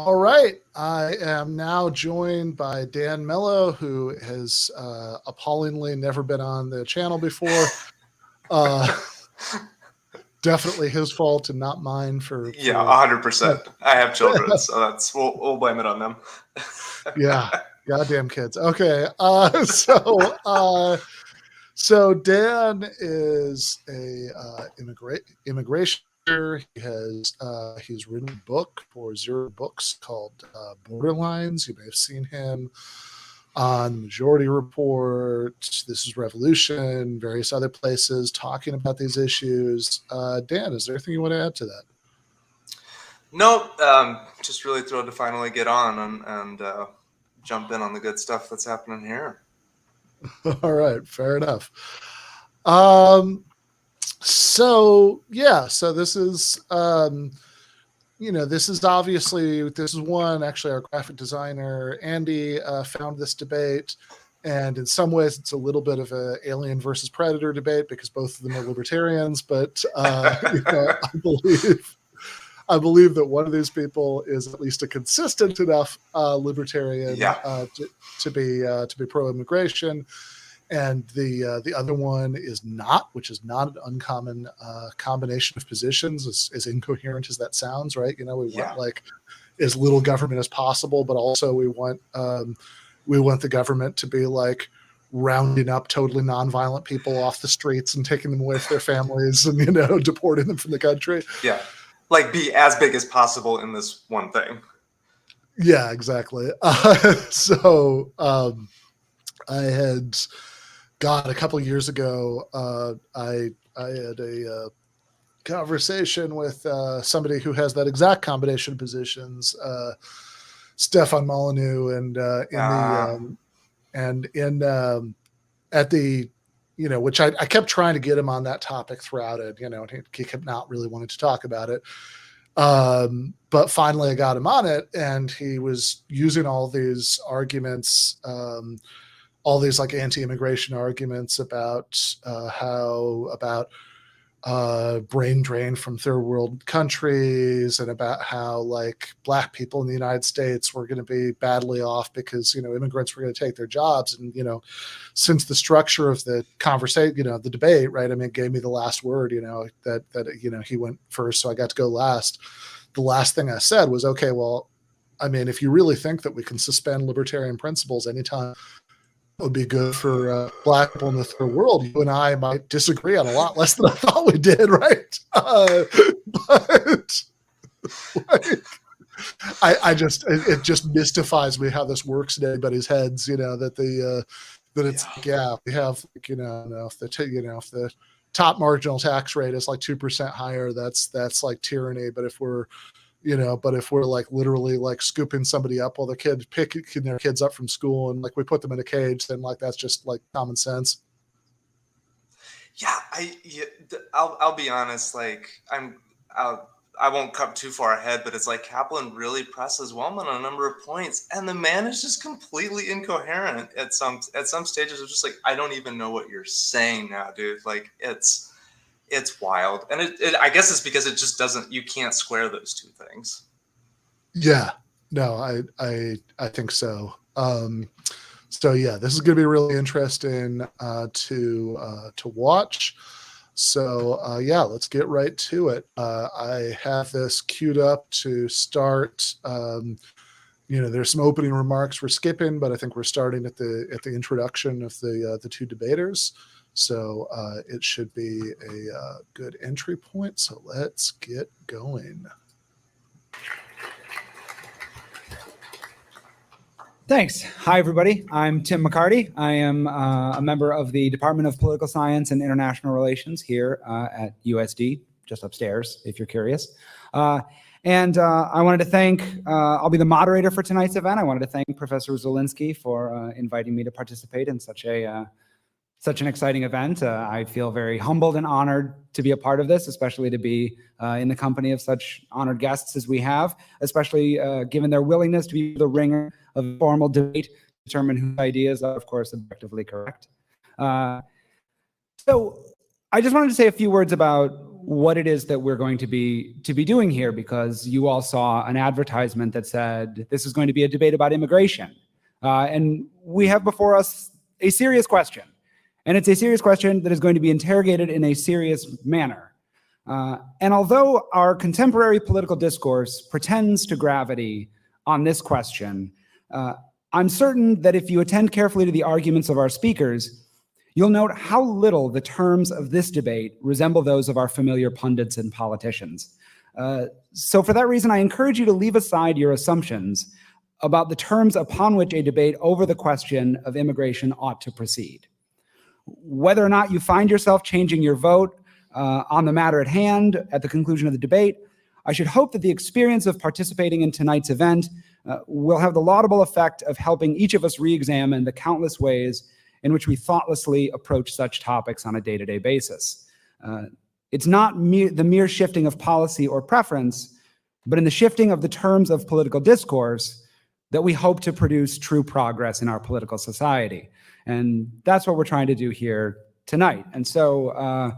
All right. I am now joined by Dan Melo, who has appallingly never been on the channel before. Definitely his fault and not mine for Yeah, 100%. I have children, so we'll blame it on them. Yeah, goddamn kids. Okay, so Dan is a immigration. He's written a book for Zero Books called Berderlines. You may have seen him on the Majority Report, This is Revolution, various other places talking about these issues. Dan, is there anything you want to add to that? Nope. Just really thrilled to finally get on and jump in on the good stuff that's happening here. All right, fair enough. So this is this is one, actually our graphic designer Andy found this debate, and in some ways it's a little bit of a alien versus predator debate because both of them are libertarians, but I believe that one of these people is at least a consistent enough libertarian to be pro-immigration, and the other one is not, which is not an uncommon combination of positions, as incoherent as that sounds, right? We want like as little government as possible, but also we want the government to be like rounding up totally nonviolent people off the streets and taking them away from their families and deporting them from the country. Yeah. Like be as big as possible in this one thing. Yeah, exactly. I had a couple of years ago, I had a conversation with somebody who has that exact combination of positions, Stefan Molyneux, which I kept trying to get him on that topic throughout it, and he kept not really wanting to talk about it. But finally I got him on it, and he was using all these arguments, all these like anti-immigration arguments about brain drain from third world countries, and about how like black people in the United States were going to be badly off because immigrants were going to take their jobs. And since the structure of the conversation, the debate, right, gave me the last word, that he went first, so I got to go last. The last thing I said was, okay, well, if you really think that we can suspend libertarian principles anytime would be good for black people in the third world, you and I might disagree on a lot less than I thought we did, right? But it just mystifies me how this works in anybody's heads, that it's we have if the top marginal tax rate is like 2% higher, that's like tyranny. But if we're like literally like scooping somebody up while they're picking their kids up from school and like we put them in a cage, then like that's just like common sense. I'll be honest, like I won't come too far ahead, but it's like Caplan really presses Wellman on a number of points, and the man is just completely incoherent at some stages. Of just like, I don't even know what you're saying now, dude. Like it's wild. And I guess it's because it just doesn't, you can't square those two things. Yeah, no, I think so. So yeah, this is going to be really interesting to watch. So let's get right to it. I have this queued up to start. There's some opening remarks we're skipping, but I think we're starting at the introduction of the two debaters. So it should be a good entry point. So let's get going. Thanks. Hi, everybody. I'm Tim McCarty. I am a member of the Department of Political Science and International Relations here at USD, just upstairs, if you're curious. And I wanted to thank, I'll be the moderator for tonight's event. I wanted to thank Professor Zielinski for inviting me to participate in such an exciting event. I feel very humbled and honored to be a part of this, especially to be in the company of such honored guests as we have, especially given their willingness to be the ringer of formal debate to determine whose ideas are, of course, objectively correct. So I just wanted to say a few words about what it is that we're going to be doing here, because you all saw an advertisement that said this is going to be a debate about immigration. And we have before us a serious question. And it's a serious question that is going to be interrogated in a serious manner. And although our contemporary political discourse pretends to gravity on this question, I'm certain that if you attend carefully to the arguments of our speakers, you'll note how little the terms of this debate resemble those of our familiar pundits and politicians. So for that reason, I encourage you to leave aside your assumptions about the terms upon which a debate over the question of immigration ought to proceed. Whether or not you find yourself changing your vote on the matter at hand at the conclusion of the debate, I should hope that the experience of participating in tonight's event will have the laudable effect of helping each of us re-examine the countless ways in which we thoughtlessly approach such topics on a day-to-day basis. It's not the mere shifting of policy or preference, but in the shifting of the terms of political discourse that we hope to produce true progress in our political society. And that's what we're trying to do here tonight. And so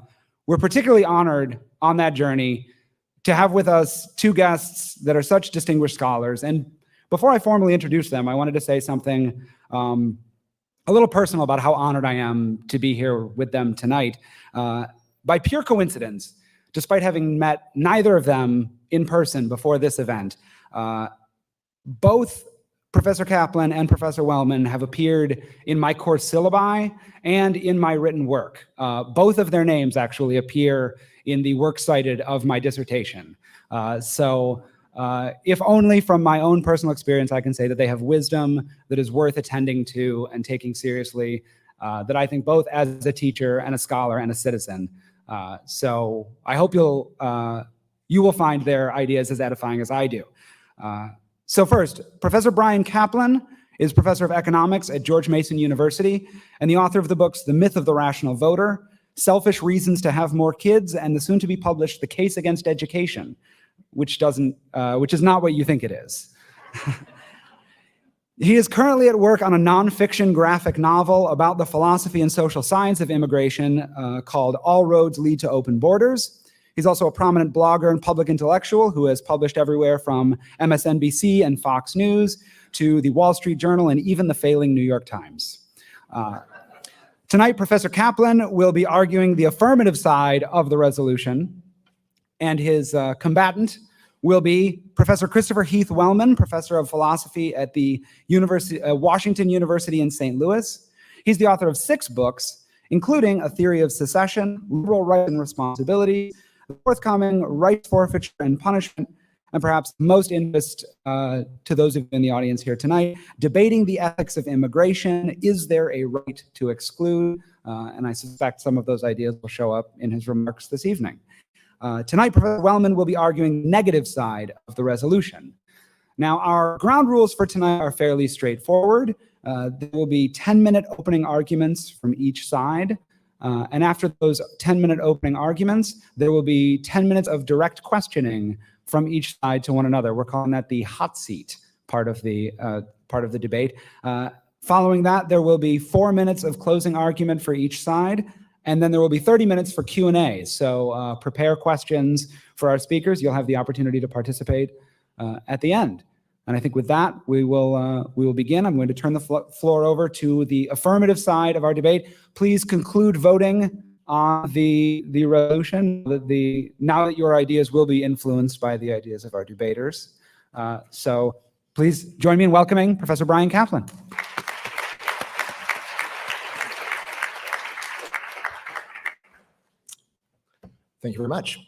we're particularly honored on that journey to have with us two guests that are such distinguished scholars. And before I formally introduce them, I wanted to say something a little personal about how honored I am to be here with them tonight. By pure coincidence, despite having met neither of them in person before this event, both Professor Caplan and Professor Wellman have appeared in my course syllabi and in my written work. Both of their names actually appear in the works cited of my dissertation. So if only from my own personal experience, I can say that they have wisdom that is worth attending to and taking seriously, that I think both as a teacher and a scholar and a citizen. So I hope you will find their ideas as edifying as I do. So first, Professor Bryan Caplan is professor of economics at George Mason University and the author of the books The Myth of the Rational Voter, Selfish Reasons to Have More Kids, and the soon-to-be published The Case Against Education, which is not what you think it is. He is currently at work on a nonfiction graphic novel about the philosophy and social science of immigration called All Roads Lead to Open Borders. He's also a prominent blogger and public intellectual who has published everywhere from MSNBC and Fox News to the Wall Street Journal and even the failing New York Times. Tonight, Professor Caplan will be arguing the affirmative side of the resolution, and his combatant will be Professor Christopher Heath Wellman, professor of philosophy at the Washington University in St. Louis. He's the author of 6 books, including A Theory of Secession, Liberal Rights and Responsibility, the forthcoming Rights, Forfeiture, and Punishment, and perhaps most interest to those of you in the audience here tonight, Debating the Ethics of Immigration, Is There a Right to Exclude? And I suspect some of those ideas will show up in his remarks this evening. Tonight, Professor Wellman will be arguing the negative side of the resolution. Now, our ground rules for tonight are fairly straightforward. There will be 10-minute opening arguments from each side. And after those 10-minute opening arguments, there will be 10 minutes of direct questioning from each side to one another. We're calling that the hot seat part of the debate. Following that, there will be 4 minutes of closing argument for each side, and then there will be 30 minutes for Q&A. So prepare questions for our speakers. You'll have the opportunity to participate at the end. And I think with that, we will begin. I'm going to turn the floor over to the affirmative side of our debate. Please conclude voting on the resolution. Now that your ideas will be influenced by the ideas of our debaters. So please join me in welcoming Professor Bryan Caplan. Thank you very much.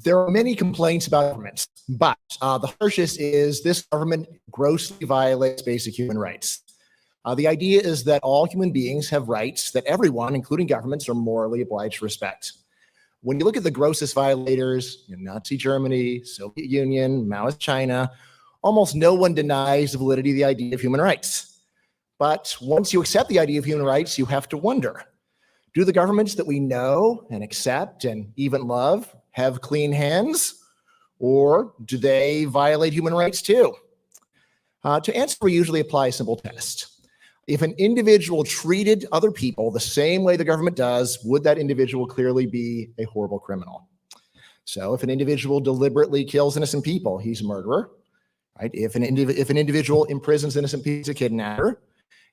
There are many complaints about governments, but the harshest is this government grossly violates basic human rights. The idea is that all human beings have rights that everyone, including governments, are morally obliged to respect. When you look at the grossest violators, Nazi Germany, Soviet Union, Maoist China, almost no one denies the validity of the idea of human rights. But once you accept the idea of human rights, you have to wonder, do the governments that we know and accept and even love have clean hands, or do they violate human rights too? To answer, we usually apply a simple test. If an individual treated other people the same way the government does, would that individual clearly be a horrible criminal? So if an individual deliberately kills innocent people, he's a murderer, right? If an individual imprisons innocent people, he's a kidnapper.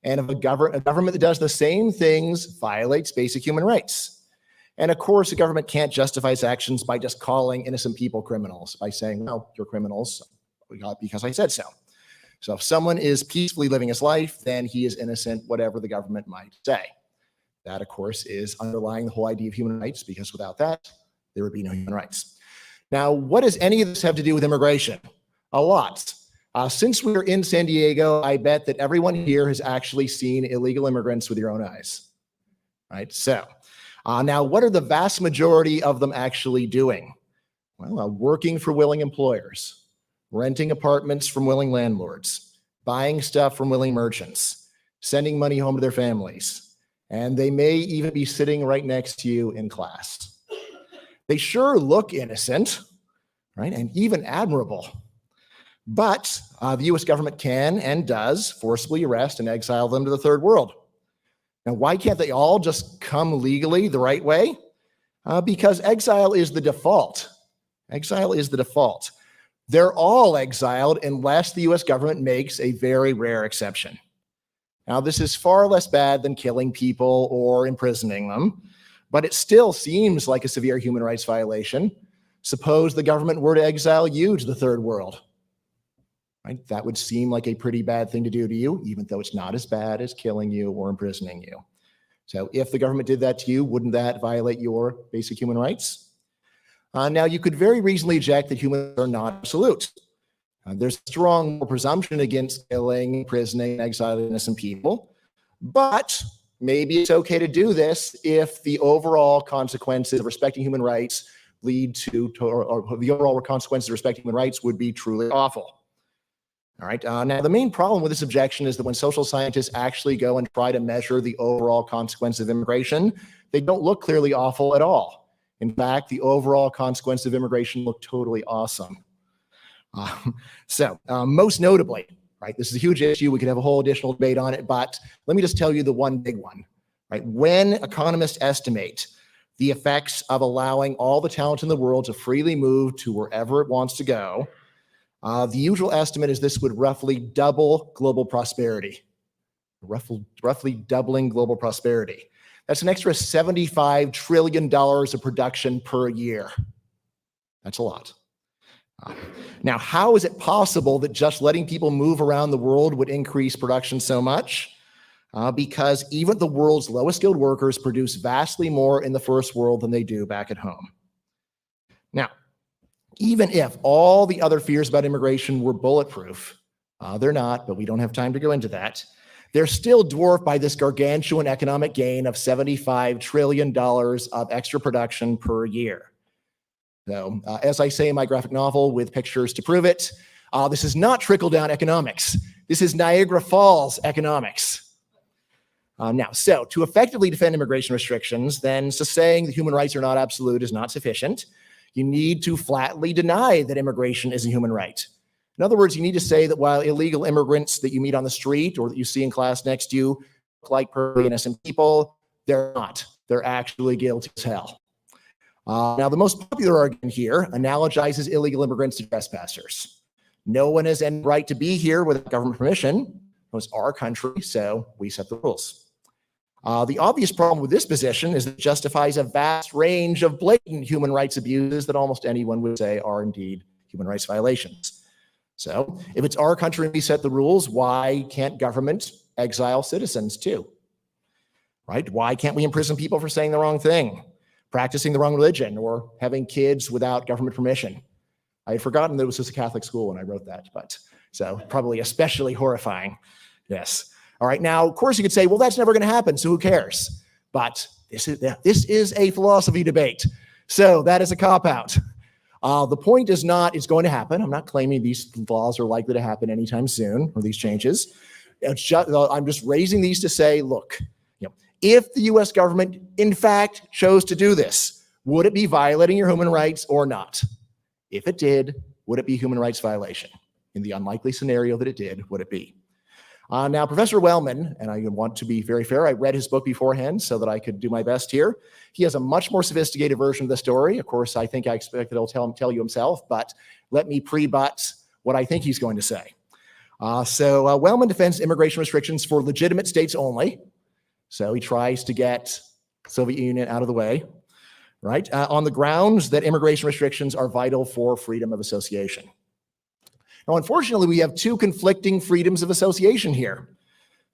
And if a government that does the same things violates basic human rights. And of course, the government can't justify its actions by just calling innocent people criminals, by saying, well, you're criminals because I said so. So if someone is peacefully living his life, then he is innocent, whatever the government might say. That, of course, is underlying the whole idea of human rights, because without that, there would be no human rights. Now, what does any of this have to do with immigration? A lot. Since we were in San Diego, I bet that everyone here has actually seen illegal immigrants with your own eyes, right? So now what are the vast majority of them actually doing? Well, working for willing employers, renting apartments from willing landlords, buying stuff from willing merchants, sending money home to their families, and they may even be sitting right next to you in class. They sure look innocent, right, and even admirable. But the U.S. government can and does forcibly arrest and exile them to the third world. Now, why can't they all just come legally the right way? Because exile is the default. Exile is the default. They're all exiled unless the U.S. government makes a very rare exception. Now, this is far less bad than killing people or imprisoning them, but it still seems like a severe human rights violation. Suppose the government were to exile you to the third world. Right? That would seem like a pretty bad thing to do to you, even though it's not as bad as killing you or imprisoning you. So if the government did that to you, wouldn't that violate your basic human rights? Now, you could very reasonably object that humans are not absolute. There's a strong presumption against killing, imprisoning, and exiling innocent people, but maybe it's okay to do this if the overall consequences of respecting human rights lead to or the overall consequences of respecting human rights would be truly awful. All right. Now, the main problem with this objection is that when social scientists actually go and try to measure the overall consequence of immigration, they don't look clearly awful at all. In fact, the overall consequence of immigration look totally awesome. Most notably, right, this is a huge issue. We could have a whole additional debate on it, but let me just tell you the one big one, right? When economists estimate the effects of allowing all the talent in the world to freely move to wherever it wants to go, the usual estimate is this would roughly double global prosperity, roughly doubling global prosperity. That's an extra $75 trillion of production per year. That's a lot. Now, how is it possible that just letting people move around the world would increase production so much? Because even the world's lowest skilled workers produce vastly more in the first world than they do back at home. Now, even if all the other fears about immigration were bulletproof, they're not, but we don't have time to go into that. They're still dwarfed by this gargantuan economic gain of $75 trillion of extra production per year. So, as I say in my graphic novel with pictures to prove it, this is not trickle-down economics. This is Niagara Falls economics. So to effectively defend immigration restrictions, then saying that human rights are not absolute is not sufficient. You need to flatly deny that immigration is a human right. In other words, you need to say that while illegal immigrants that you meet on the street or that you see in class next to you look like perfectly innocent people, they're not. They're actually guilty as hell. Now, the most popular argument here analogizes illegal immigrants to trespassers. No one has any right to be here without government permission. It's our country, so we set the rules. The obvious problem with this position is that it justifies a vast range of blatant human rights abuses that almost anyone would say are indeed human rights violations. So if it's our country and we set the rules, why can't government exile citizens too? Right? Why can't we imprison people for saying the wrong thing, practicing the wrong religion, or having kids without government permission? I had forgotten that it was just a Catholic school when I wrote that, but so probably especially horrifying. Yes. All right. Now, of course, you could say, well, that's never going to happen, so who cares? But this is a philosophy debate. So that is a cop-out. The point is not it's going to happen. I'm not claiming these laws are likely to happen anytime soon, or these changes. I'm just raising these to say, look, if the U.S. government, in fact, chose to do this, would it be violating your human rights or not? If it did, would it be a human rights violation? In the unlikely scenario that it did, would it be? Now, Professor Wellman, and I want to be very fair, I read his book beforehand so that I could do my best here. He has a much more sophisticated version of the story. Of course, I think I expect that he'll tell you himself, but let me pre-butt what I think he's going to say. So Wellman defends immigration restrictions for legitimate states only. So he tries to get Soviet Union out of the way, right? On the grounds that immigration restrictions are vital for freedom of association. Now, unfortunately, we have two conflicting freedoms of association here.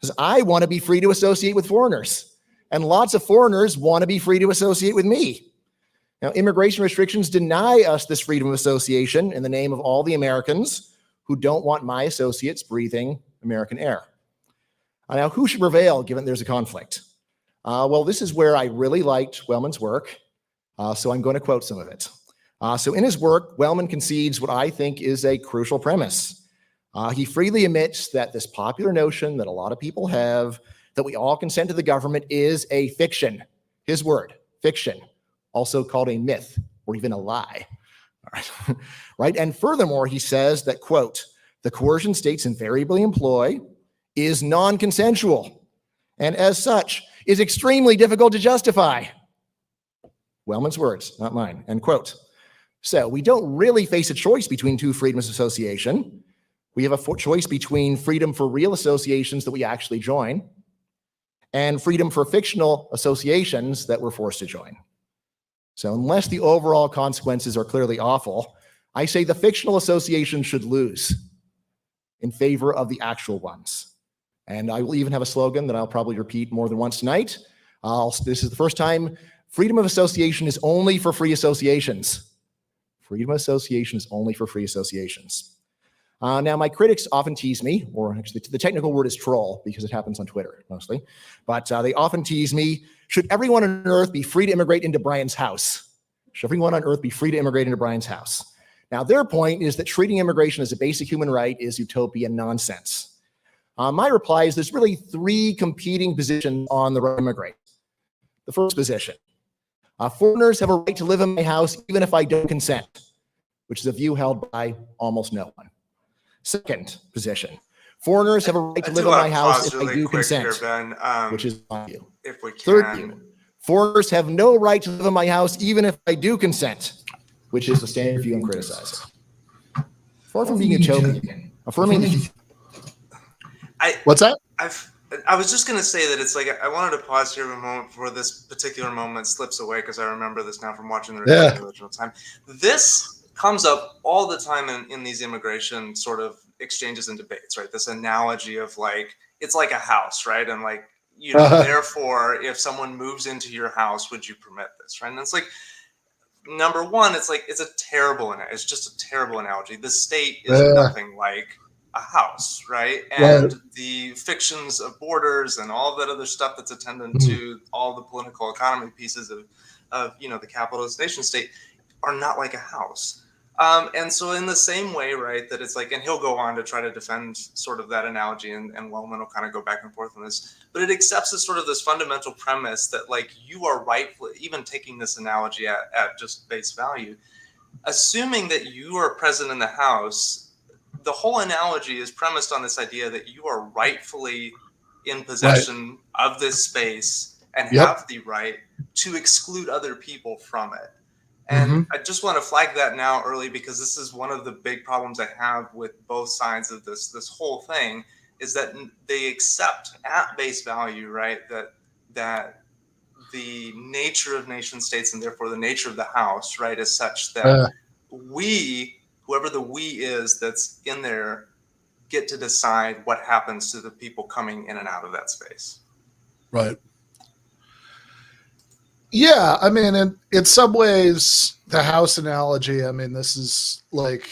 Because I want to be free to associate with foreigners, and lots of foreigners want to be free to associate with me. Now, immigration restrictions deny us this freedom of association in the name of all the Americans who don't want my associates breathing American air. Now, who should prevail given there's a conflict? Well, this is where I really liked Wellman's work, so I'm going to quote some of it. So in his work, Wellman concedes what I think is a crucial premise. He freely admits that this popular notion that a lot of people have, that we all consent to the government, is a fiction. His word, fiction, also called a myth or even a lie. All right. Right? And furthermore, he says that, quote, the coercion states invariably employ is non-consensual and as such is extremely difficult to justify. Wellman's words, not mine, end quote. So we don't really face a choice between two freedoms of association. We have a choice between freedom for real associations that we actually join and freedom for fictional associations that we're forced to join. So unless the overall consequences are clearly awful, I say the fictional association should lose in favor of the actual ones. And I will even have a slogan that I'll probably repeat more than once tonight. This is the first time freedom of association is only for free associations. Freedom of association is only for free associations. Now, my critics often tease me, or actually the technical word is troll because it happens on Twitter mostly, but they often tease me, should everyone on earth be free to immigrate into Bryan's house? Should everyone on earth be free to immigrate into Bryan's house? Now, their point is that treating immigration as a basic human right is utopian nonsense. My reply is there's really three competing positions on the right to immigrate. The first position, foreigners have a right to live in my house even if I don't consent, which is a view held by almost no one. Second position, foreigners have a right to live in my house if I do consent, which is my view. If we can. Third view, foreigners have no right to live in my house even if I do consent, which is the standard view I'm criticizing. Far from being utopian, affirming. What's that? I was just going to say that it's like, I wanted to pause here a moment before this particular moment slips away, because I remember this now from watching the original time. This comes up all the time in these immigration sort of exchanges and debates, right? This analogy of like, it's like a house, right? And like, you know, therefore, if someone moves into your house, would you permit this, right? And it's like, number one, it's like, it's just a terrible analogy. The state is nothing like a house, right? And the fictions of borders and all that other stuff that's attendant to all the political economy pieces of you know, the capitalist nation state are not like a house. And so in the same way, right, that it's like, and he'll go on to try to defend sort of that analogy, and Wellman will kind of go back and forth on this, but it accepts as sort of this fundamental premise that like you are rightfully, even taking this analogy at just base value, assuming that you are present in the house, the whole analogy is premised on this idea that you are rightfully in possession of this space and have the right to exclude other people from it. And I just want to flag that now early, because this is one of the big problems I have with both sides of this whole thing, is that they accept at base value, right, that the nature of nation states and therefore the nature of the house, right, is such that we, whoever the we is that's in there, get to decide what happens to the people coming in and out of that space. Right. Yeah, I mean, in some ways, the house analogy, I mean, this is like,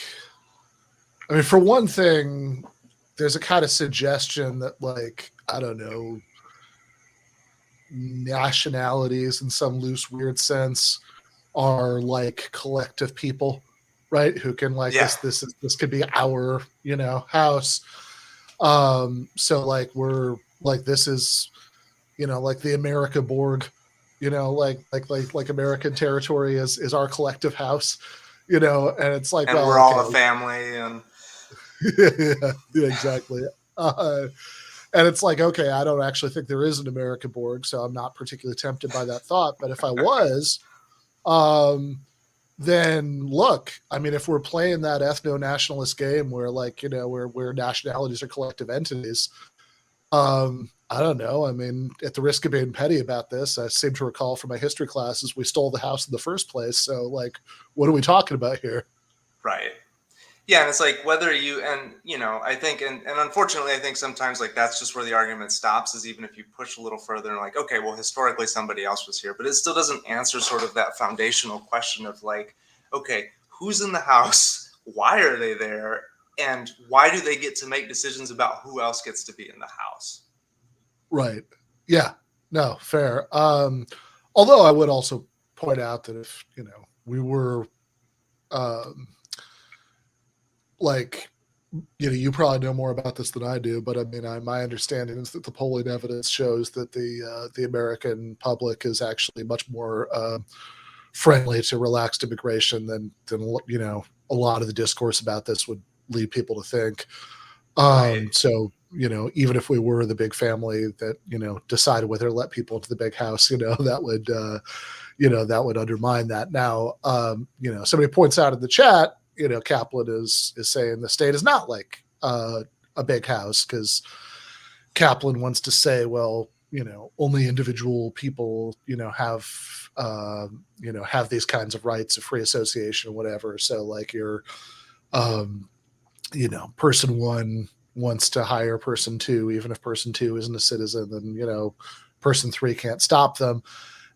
I mean, for one thing, there's a kind of suggestion that, like, I don't know, nationalities in some loose, weird sense are like collective people, right? Who can like, this could be our, you know, house. So like, we're like, this is, you know, like the America Borg, you know, like American territory is our collective house, you know, and it's like, and we're all a family, and yeah, exactly. And it's like, okay, I don't actually think there is an American Borg, so I'm not particularly tempted by that thought. But if I was, then look, I mean, if we're playing that ethno-nationalist game where, like, you know, where nationalities are collective entities, I don't know. I mean, at the risk of being petty about this, I seem to recall from my history classes, we stole the house in the first place. So, like, what are we talking about here? Right. Yeah, and it's like whether you, and you know, I think, and unfortunately, I think sometimes like that's just where the argument stops, is even if you push a little further and like, okay, well, historically somebody else was here, but it still doesn't answer sort of that foundational question of like, okay, who's in the house? Why are they there? And why do they get to make decisions about who else gets to be in the house? Right. Yeah. No, fair. Although I would also point out that if, you know, we were, like, you know, you probably know more about this than I do, but I mean, my understanding is that the polling evidence shows that the American public is actually much more friendly to relaxed immigration than you know, a lot of the discourse about this would lead people to think. Right. So, you know, even if we were the big family that, you know, decided whether to let people into the big house, you know, that would, you know, that would undermine that. Now, you know, somebody points out in the chat, you know, Caplan is saying the state is not like a big house, because Caplan wants to say, well, you know, only individual people, you know, have these kinds of rights of free association or whatever. So like you're, you know, person one wants to hire person two, even if person two isn't a citizen, then, you know, person three can't stop them.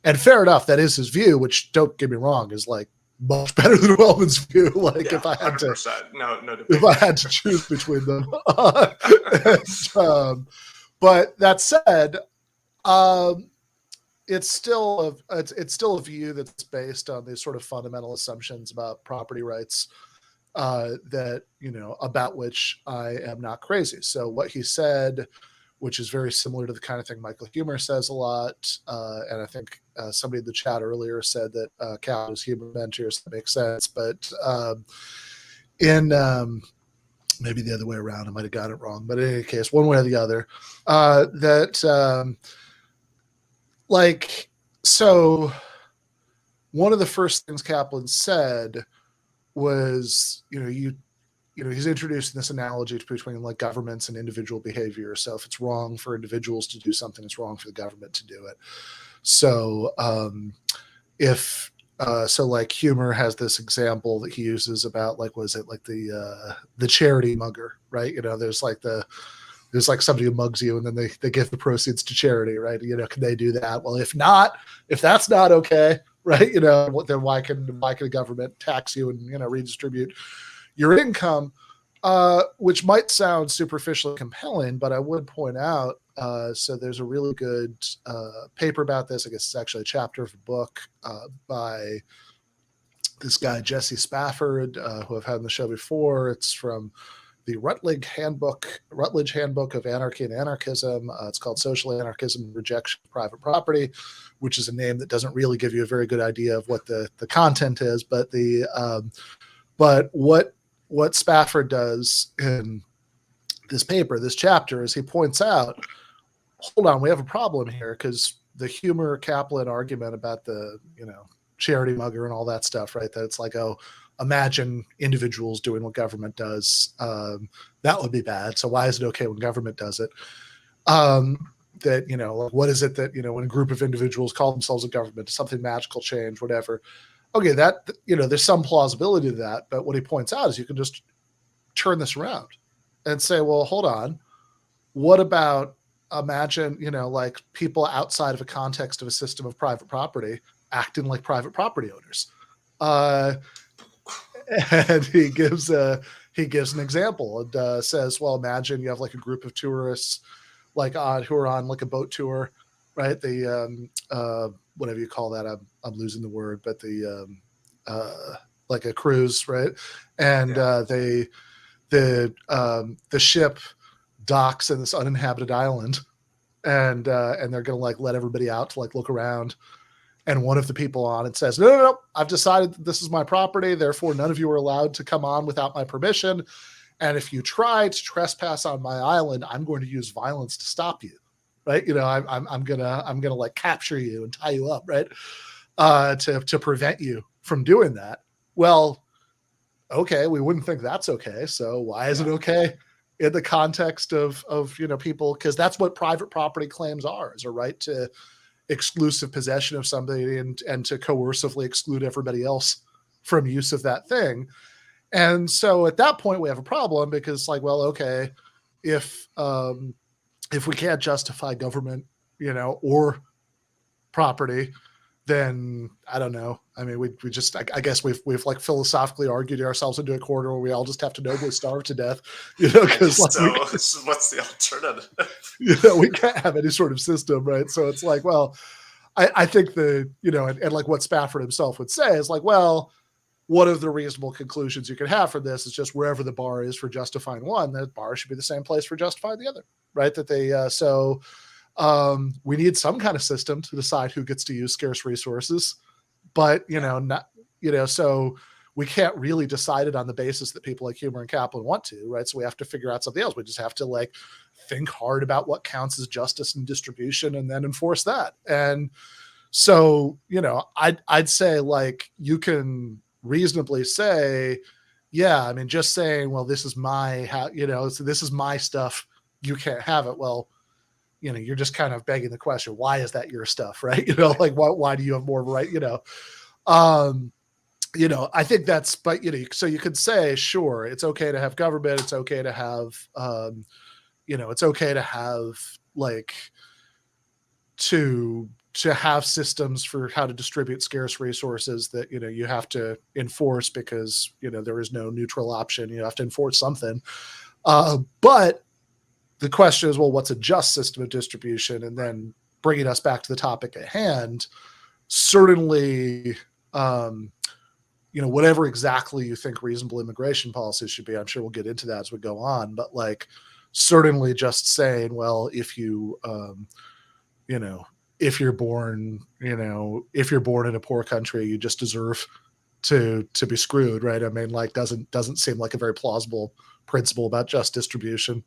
And fair enough, that is his view, which, don't get me wrong, is like much better than Wellman's view. Like, yeah, if I had 100%. If I had to choose between them. But that said, it's still a view that's based on these sort of fundamental assumptions about property rights, that, you know, about which I am not crazy. So what he said, which is very similar to the kind of thing Michael Huemer says a lot, and I think somebody in the chat earlier said that Cal was Huemer mentors. That makes sense, but in maybe the other way around, I might have got it wrong, but in any case, one way or the other, that like, so one of the first things Caplan said was, you know, he's introducing this analogy between like governments and individual behavior. So if it's wrong for individuals to do something, it's wrong for the government to do it. So so like Huemer has this example that he uses about, like, was it like the charity mugger, right? You know, there's like somebody who mugs you and then they give the proceeds to charity, right? You know, can they do that? Well, if that's not okay, right? You know, then why can the government tax you and, you know, redistribute your income, which might sound superficially compelling, but I would point out, so there's a really good paper about this. I guess it's actually a chapter of a book by this guy, Jesse Spafford, who I've had on the show before. It's from the Rutledge Handbook of Anarchy and Anarchism. It's called Social Anarchism and Rejection of Private Property, which is a name that doesn't really give you a very good idea of what the content is. But what Spafford does in this paper, this chapter, is he points out, hold on, we have a problem here, because the Huemer Caplan argument about the, you know, charity mugger and all that stuff, right? That it's like, oh, imagine individuals doing what government does. That would be bad. So why is it okay when government does it? That, you know, like, what is it that, you know, when a group of individuals call themselves a government, does something magical change, whatever? Okay, that, you know, there's some plausibility to that, but what he points out is you can just turn this around and say, well, hold on, what about, imagine, you know, like people outside of a context of a system of private property acting like private property owners. And he gives an example and says, well, imagine you have like a group of tourists like who are on like a boat tour, right? The whatever you call that, I'm losing the word, but the like a cruise, right? And the ship docks in this uninhabited island, and they're gonna like let everybody out to like look around. And one of the people on it says, no, I've decided that this is my property, therefore none of you are allowed to come on without my permission. And if you try to trespass on my island, I'm going to use violence to stop you, right? You know, I'm gonna like capture you and tie you up, right? To prevent you from doing that. Well, okay, we wouldn't think that's okay. So why is it okay in the context of people? Because that's what private property claims are, is a right to exclusive possession of somebody and to coercively exclude everybody else from use of that thing. And so at that point we have a problem, because like, well, okay, if we can't justify government, or property, then I don't know. I mean, we just, I guess we've like philosophically argued ourselves into a corner where we all just have to nobly starve to death, because like, so what's the alternative? We can't have any sort of system, right? So it's like, well, I think and like what Spafford himself would say is like, well, one of the reasonable conclusions you could have from this is just wherever the bar is for justifying one, that bar should be the same place for justifying the other, right? That they we need some kind of system to decide who gets to use scarce resources, but so we can't really decide it on the basis that people like Humer and Caplan want to, right? So we have to figure out something else. We just have to like think hard about what counts as justice and distribution and then enforce that. And so, I'd say like you can reasonably say, yeah, I mean, just saying, well, this is my so this is my stuff, you can't have it. Well, you're just kind of begging the question, why is that your stuff, right? Like why do you have more of a right? I think that's, but so you could say, sure, it's okay to have government, it's okay to have it's okay to have like to have systems for how to distribute scarce resources that you have to enforce, because there is no neutral option. You have to enforce something, but the question is, well, what's a just system of distribution? And then bringing us back to the topic at hand, certainly whatever exactly you think reasonable immigration policies should be, I'm sure we'll get into that as we go on, but like certainly just saying, well, if you if you're born in a poor country, you just deserve to be screwed, right? I mean, like doesn't seem like a very plausible principle about just distribution.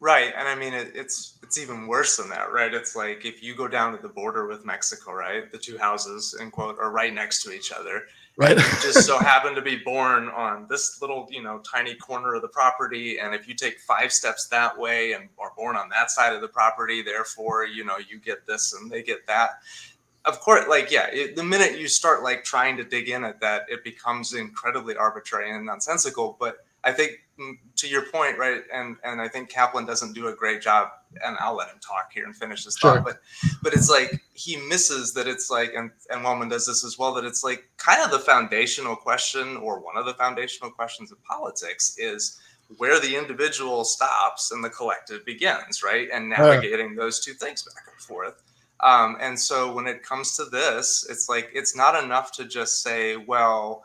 Right. And I mean, it's even worse than that, right? It's like if you go down to the border with Mexico, right? The two houses, in quote, are right next to each other. Right. And you just so happen to be born on this little, tiny corner of the property. And if you take 5 steps that way and are born on that side of the property, therefore, you get this and they get that. Of course, like, yeah, the minute you start like trying to dig in at that, it becomes incredibly arbitrary and nonsensical. But I think to your point, right, and I think Caplan doesn't do a great job, and I'll let him talk here and finish his thought, but it's like he misses that it's like, and Wellman does this as well, that it's like kind of the foundational question, or one of the foundational questions of politics, is where the individual stops and the collective begins, right, and navigating those two things back and forth. And so when it comes to this, it's like it's not enough to just say, well,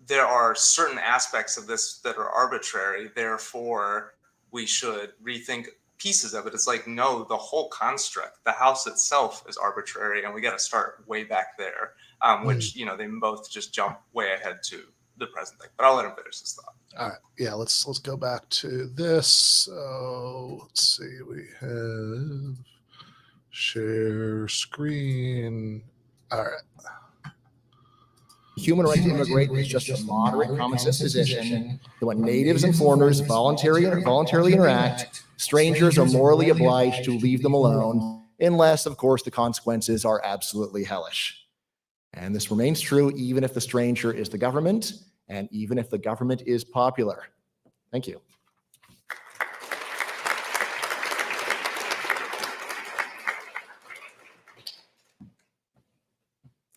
there are certain aspects of this that are arbitrary, therefore we should rethink pieces of it. It's like, no, the whole construct, the house itself is arbitrary, and we got to start way back there, which, they both just jump way ahead to the present thing. But I'll let him finish his thought. All right. Yeah, let's go back to this. So let's see, we have share screen. All right. Human right to immigrate is just a moderate common sense position that when natives and foreigners voluntarily interact, strangers are morally obliged to leave them alone, unless, of course, the consequences are absolutely hellish. And this remains true even if the stranger is the government, and even if the government is popular. Thank you.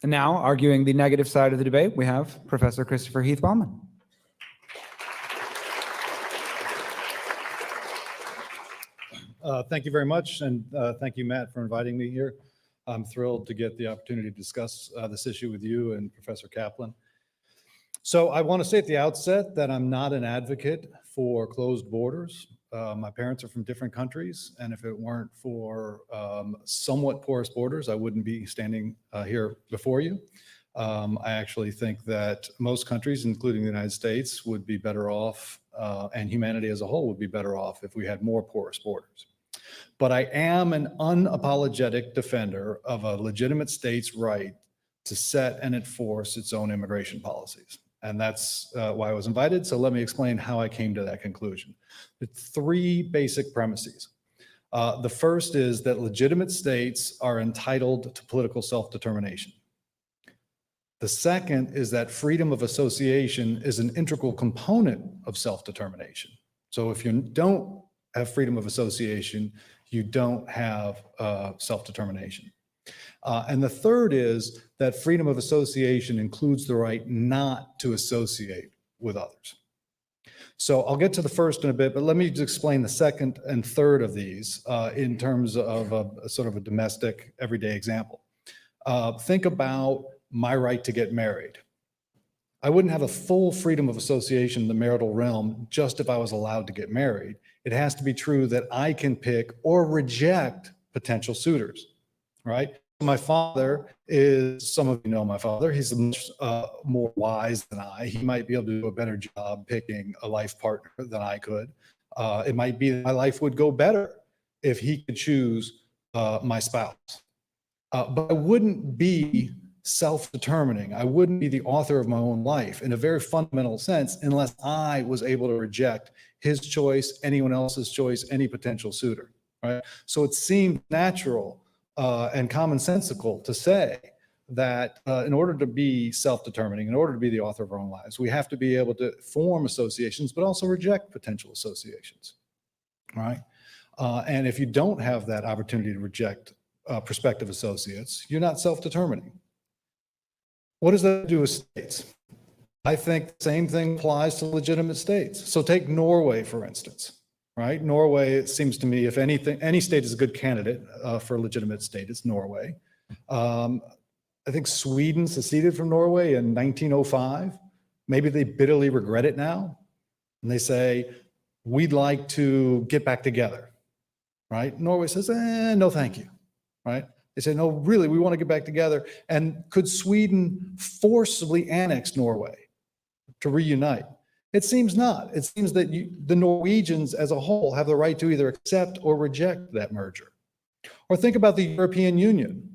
And now, arguing the negative side of the debate, we have Professor Christopher Heath Wellman. Thank you very much, and thank you, Matt, for inviting me here. I'm thrilled to get the opportunity to discuss this issue with you and Professor Caplan. So I want to say at the outset that I'm not an advocate for closed borders. My parents are from different countries, and if it weren't for somewhat porous borders, I wouldn't be standing here before you. I actually think that most countries, including the United States, would be better off, and humanity as a whole would be better off if we had more porous borders. But I am an unapologetic defender of a legitimate state's right to set and enforce its own immigration policies. And that's why I was invited. So let me explain how I came to that conclusion. It's three basic premises. The first is that legitimate states are entitled to political self-determination. The second is that freedom of association is an integral component of self-determination. So if you don't have freedom of association, you don't have self-determination. And the third is that freedom of association includes the right not to associate with others. So I'll get to the first in a bit, but let me just explain the second and third of these in terms of a sort of a domestic everyday example. Think about my right to get married. I wouldn't have a full freedom of association in the marital realm just if I was allowed to get married. It has to be true that I can pick or reject potential suitors, right? My father is, some of you know my father, he's much more wise than I. He might be able to do a better job picking a life partner than I could. It might be that my life would go better if he could choose my spouse. But I wouldn't be self-determining. I wouldn't be the author of my own life in a very fundamental sense unless I was able to reject his choice, anyone else's choice, any potential suitor, right? So it seemed natural and commonsensical to say that in order to be self-determining, in order to be the author of our own lives, we have to be able to form associations, but also reject potential associations, right? And if you don't have that opportunity to reject prospective associates, you're not self-determining. What does that do with states? I think the same thing applies to legitimate states. So take Norway, for instance, right? Norway, it seems to me, if anything, any state is a good candidate for a legitimate state, it's Norway. I think Sweden seceded from Norway in 1905. Maybe they bitterly regret it now. And they say, we'd like to get back together, right? Norway says, no, thank you, right? They say, no, really, we want to get back together. And could Sweden forcibly annex Norway to reunite? It seems not. It seems that the Norwegians as a whole have the right to either accept or reject that merger. Or think about the European Union.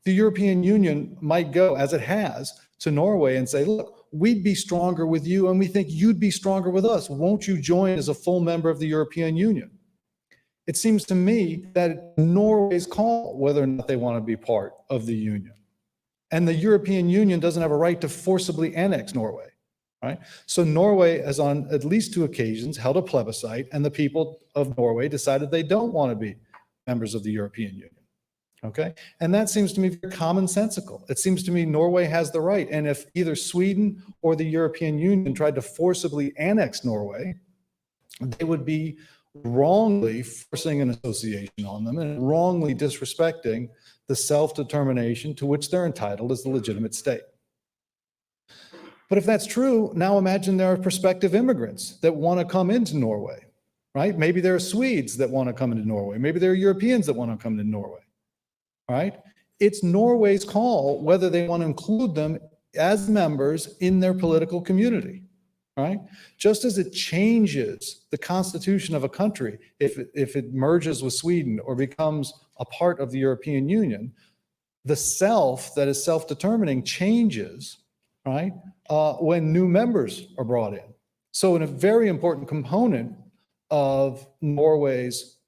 The European Union might go, as it has, to Norway and say, look, we'd be stronger with you and we think you'd be stronger with us. Won't you join as a full member of the European Union? It seems to me that Norway's call whether or not they want to be part of the Union. And the European Union doesn't have a right to forcibly annex Norway, right? So Norway has on at least 2 occasions held a plebiscite and the people of Norway decided they don't want to be members of the European Union, okay? And that seems to me very commonsensical. It seems to me Norway has the right. And if either Sweden or the European Union tried to forcibly annex Norway, they would be wrongly forcing an association on them and wrongly disrespecting the self-determination to which they're entitled as the legitimate state. But if that's true, now imagine there are prospective immigrants that want to come into Norway, right? Maybe there are Swedes that want to come into Norway. Maybe there are Europeans that want to come to Norway, right? It's Norway's call whether they want to include them as members in their political community. Right? Just as it changes the constitution of a country if it merges with Sweden or becomes a part of the European Union, the self that is self-determining changes, right, when new members are brought in. So a very important component of Norway's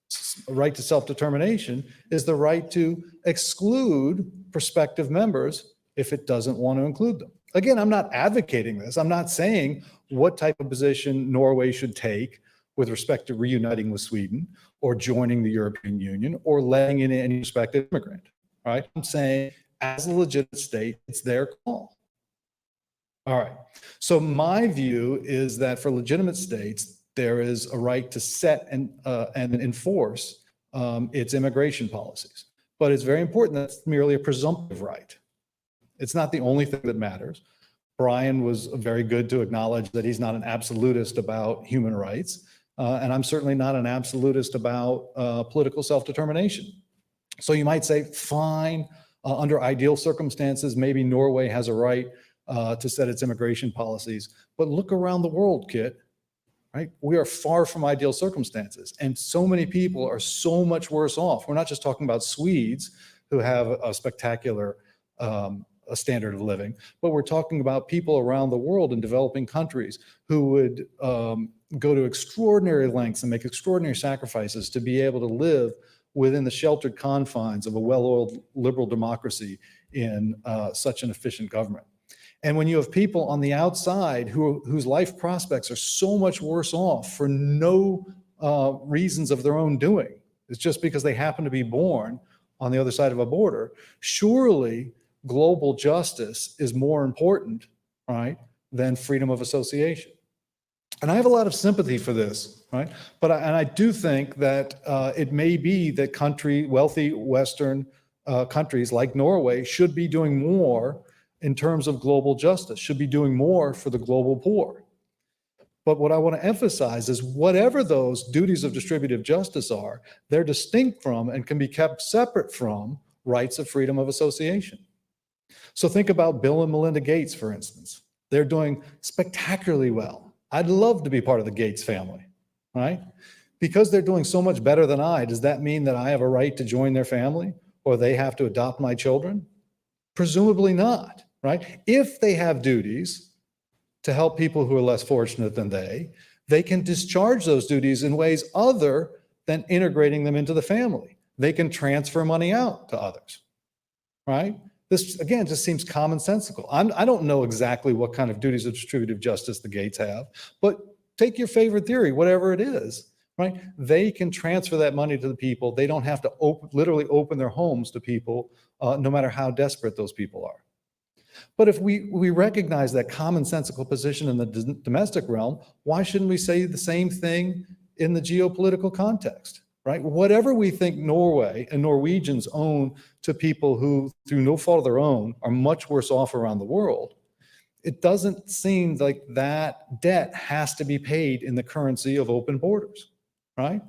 right to self-determination is the right to exclude prospective members if it doesn't want to include them. Again, I'm not advocating this. I'm not saying what type of position Norway should take with respect to reuniting with Sweden or joining the European Union or letting in any prospective immigrant, right? I'm saying as a legitimate state, it's their call. All right. So my view is that for legitimate states, there is a right to set and enforce its immigration policies. But it's very important that it's merely a presumptive right. It's not the only thing that matters. Bryan was very good to acknowledge that he's not an absolutist about human rights, and I'm certainly not an absolutist about political self-determination. So you might say, fine, Under ideal circumstances, maybe Norway has a right to set its immigration policies. But look around the world, Kit, right? We are far from ideal circumstances. And so many people are so much worse off. We're not just talking about Swedes who have a spectacular a standard of living, but we're talking about people around the world in developing countries who would go to extraordinary lengths and make extraordinary sacrifices to be able to live within the sheltered confines of a well-oiled liberal democracy in such an efficient government. And when you have people on the outside whose life prospects are so much worse off for no reasons of their own doing, it's just because they happen to be born on the other side of a border, surely global justice is more important, right, than freedom of association. And I have a lot of sympathy for this, right? But I do think that it may be that wealthy Western countries like Norway should be doing more in terms of global justice, should be doing more for the global poor. But what I want to emphasize is whatever those duties of distributive justice are, they're distinct from and can be kept separate from rights of freedom of association. So think about Bill and Melinda Gates, for instance. They're doing spectacularly well. I'd love to be part of the Gates family, right? Because they're doing so much better than I, does that mean that I have a right to join their family or they have to adopt my children? Presumably not, right? If they have duties to help people who are less fortunate than they can discharge those duties in ways other than integrating them into the family. They can transfer money out to others, right? This, again, just seems commonsensical. I don't know exactly what kind of duties of distributive justice the Gates have, but take your favorite theory, whatever it is, right? They can transfer that money to the people. They don't have to literally open their homes to people, no matter how desperate those people are. But if we recognize that commonsensical position in the domestic realm, why shouldn't we say the same thing in the geopolitical context? Right? Whatever we think Norway and Norwegians own to people who, through no fault of their own, are much worse off around the world, it doesn't seem like that debt has to be paid in the currency of open borders, right?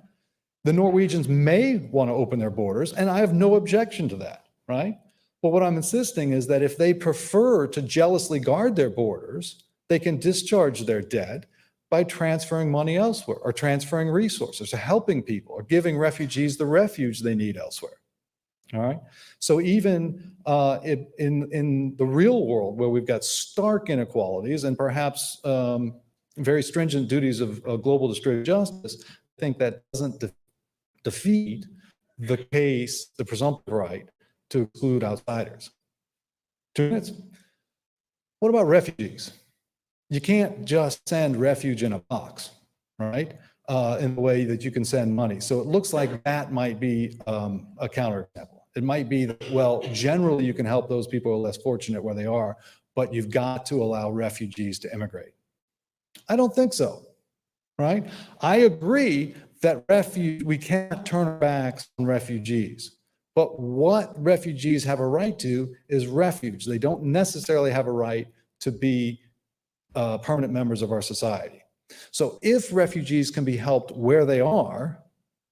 The Norwegians may want to open their borders, and I have no objection to that, right? But what I'm insisting is that if they prefer to jealously guard their borders, they can discharge their debt by transferring money elsewhere or transferring resources or helping people or giving refugees the refuge they need elsewhere. All right. So even in the real world where we've got stark inequalities and perhaps very stringent duties of global distributive justice, I think that doesn't defeat the case, the presumptive right to exclude outsiders. 2 minutes. What about refugees? You can't just send refuge in a box, right? In the way that you can send money. So it looks like that might be a counterexample. It might be that, well, generally you can help those people who are less fortunate where they are, but you've got to allow refugees to immigrate. I don't think so, right? I agree that we can't turn our backs on refugees. But what refugees have a right to is refuge. They don't necessarily have a right to be permanent members of our society. So if refugees can be helped where they are,